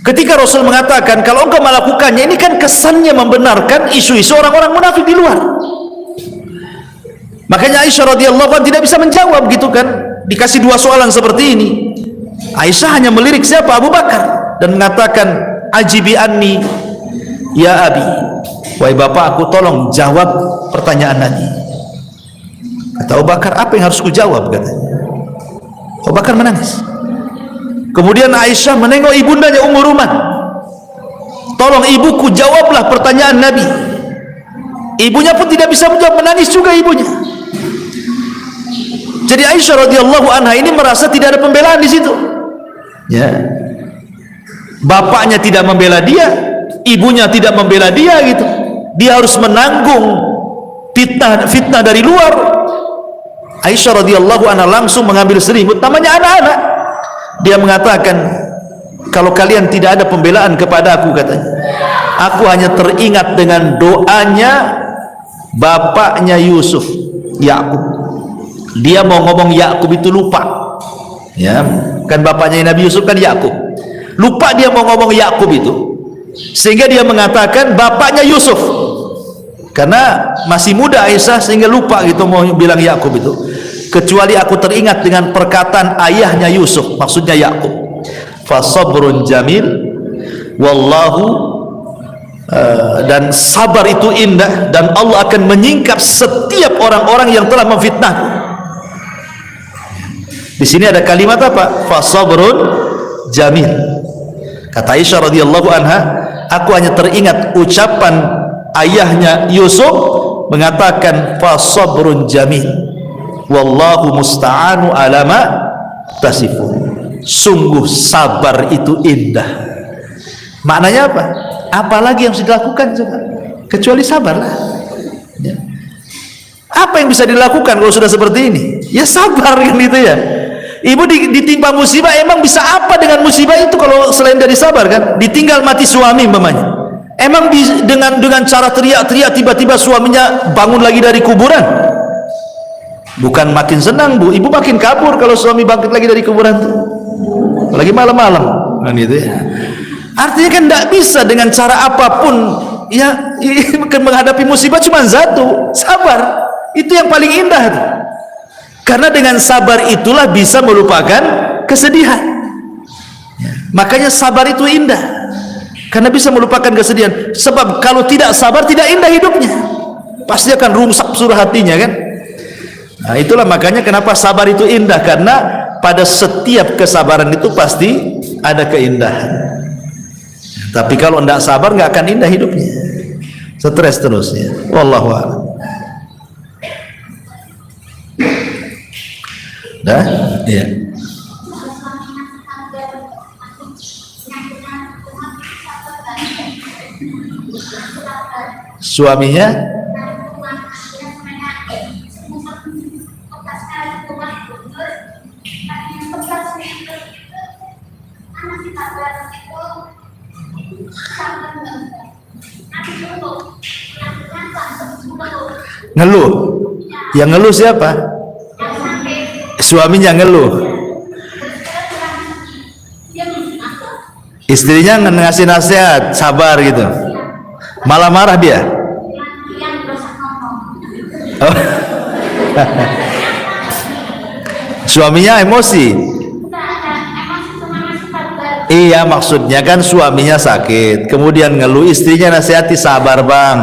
Ketika Rasul mengatakan kalau engkau melakukannya, ini kan kesannya membenarkan isu-isu orang-orang munafik di luar. Makanya Aisyah radhiyallahu anha tidak bisa menjawab gitu kan. Dikasih dua soalan seperti ini. Aisyah hanya melirik siapa? Abu Bakar, dan mengatakan, ajibi anni ya abi, wahai bapak aku, tolong jawab pertanyaan Nabi. Kata Abu Bakar, apa yang harus ku jawab? Katanya. Abu Bakar menangis. Kemudian Aisyah menengok ibundanya Ummu Ruman, tolong ibuku jawablah pertanyaan Nabi. Ibunya pun tidak bisa menjawab, menangis juga ibunya. Jadi Aisyah radhiyallahu anha ini merasa tidak ada pembelaan di situ. Ya, bapaknya tidak membela dia, ibunya tidak membela dia gitu. Dia harus menanggung fitnah dari luar. Aisyah radhiyallahu anha langsung mengambil selimut, namanya anak-anak. Dia mengatakan, kalau kalian tidak ada pembelaan kepada aku, katanya, aku hanya teringat dengan doanya bapaknya Yusuf, Yakub. Dia mau ngomong Yakub itu lupa, ya kan, bapaknya Nabi Yusuf kan Yakub, lupa dia mau ngomong Yakub itu, sehingga dia mengatakan bapaknya Yusuf karena masih muda Aisyah, sehingga lupa gitu mau bilang Yakub itu. Kecuali aku teringat dengan perkataan ayahnya Yusuf, maksudnya Yakub, fasabrun jamil wallahu, dan sabar itu indah, dan Allah akan menyingkap setiap orang-orang yang telah memfitnah. Di sini ada kalimat apa? Fasabrun jamil. Kata Aisyah radhiyallahu anha, aku hanya teringat ucapan ayahnya Yusuf mengatakan fasabrun jamil wallahu musta'anu ala ma tasifun. Sungguh sabar itu indah. Maknanya apa? Apalagi yang sudah dilakukan coba, kecuali sabarlah. Ya. Apa yang bisa dilakukan kalau sudah seperti ini? Ya sabar kan itu ya. Ibu ditimpa musibah, emang bisa apa dengan musibah itu kalau selain dari sabar kan? Ditinggal mati suami umpamanya, emang dengan cara teriak-teriak tiba-tiba suaminya bangun lagi dari kuburan? Bukan makin senang bu, ibu makin kabur kalau suami bangkit lagi dari kuburan tuh, lagi malam-malam kan gitu ya. Artinya kan tidak bisa dengan cara apapun ya menghadapi musibah, cuma satu, sabar. Itu yang paling indah tuh. Karena dengan sabar itulah bisa melupakan kesedihan. Ya. Makanya sabar itu indah, karena bisa melupakan kesedihan. Sebab kalau tidak sabar, tidak indah hidupnya, pasti akan rusak seluruh hatinya kan. Nah itulah makanya kenapa sabar itu indah, karena pada setiap kesabaran itu pasti ada keindahan. Tapi kalau tidak sabar, nggak akan indah hidupnya, stres terusnya. Wallahu a'lam. Dah, iya. Suaminya ngeluh. Yang ngeluh siapa? Suaminya ngeluh. Istrinya ngasih nasihat, sabar gitu, malah marah dia. Oh. Suaminya emosi. Iya, maksudnya kan suaminya sakit, kemudian ngeluh, istrinya nasihati, sabar bang.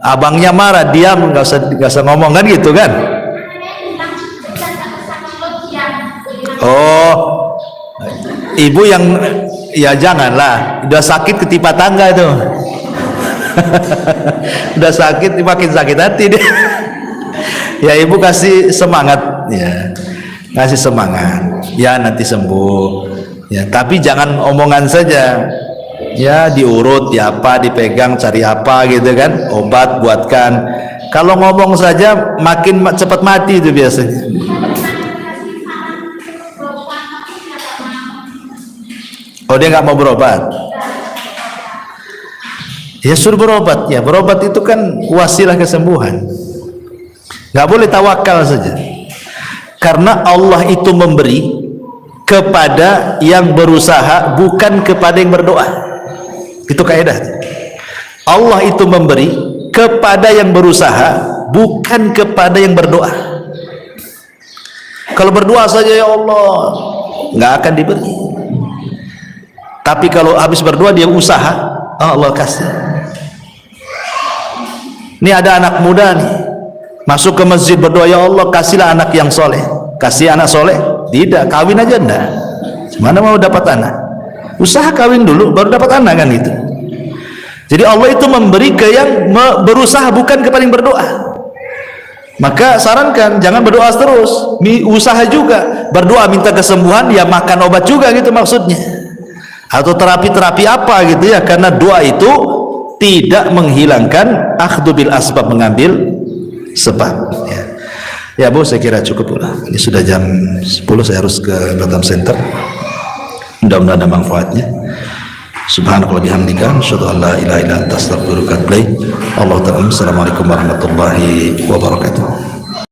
Abangnya marah, diam, nggak usah ngomong kan gitu kan. Oh, ibu yang ya janganlah, udah sakit ketipa tangga itu. Udah sakit makin sakit hati dia. Ya ibu kasih semangat ya, kasih semangat ya, nanti sembuh ya, tapi jangan omongan saja ya, diurut ya, apa dipegang, cari apa gitu kan, obat buatkan. Kalau ngomong saja makin cepat mati itu biasanya. Oh dia nggak mau berobat. Ya suruh berobat. Ya berobat itu kan wasilah kesembuhan. Nggak boleh tawakal saja. Karena Allah itu memberi kepada yang berusaha, bukan kepada yang berdoa. Itu kaidah. Allah itu memberi kepada yang berusaha, bukan kepada yang berdoa. Kalau berdoa saja ya Allah, nggak akan diberi. Tapi kalau habis berdoa dia usaha, Allah kasih. Ini ada anak muda nih, masuk ke masjid berdoa, ya Allah kasihlah anak yang soleh. Kasih anak soleh? Tidak, kawin aja enggak. Mana mau dapat anak? Usaha kawin dulu baru dapat anak kan itu. Jadi Allah itu memberi ke yang berusaha, bukan kepada yang berdoa. Maka sarankan jangan berdoa terus, usaha juga. Berdoa minta kesembuhan, ya makan obat juga gitu maksudnya. Atau terapi-terapi apa gitu ya, karena doa itu tidak menghilangkan akhdhu bil asbab, mengambil sebab ya. Ya Bu, saya kira cukup pula. Ini sudah jam 10, saya harus ke Batam Center. Mudah-mudahan ada manfaatnya. Subhanakallah bihamdika, asyhadu an la ilaha illa anta, astaghfiruka wa atubu ilaik. Allahu ta'ala. Assalamualaikum warahmatullahi wabarakatuh.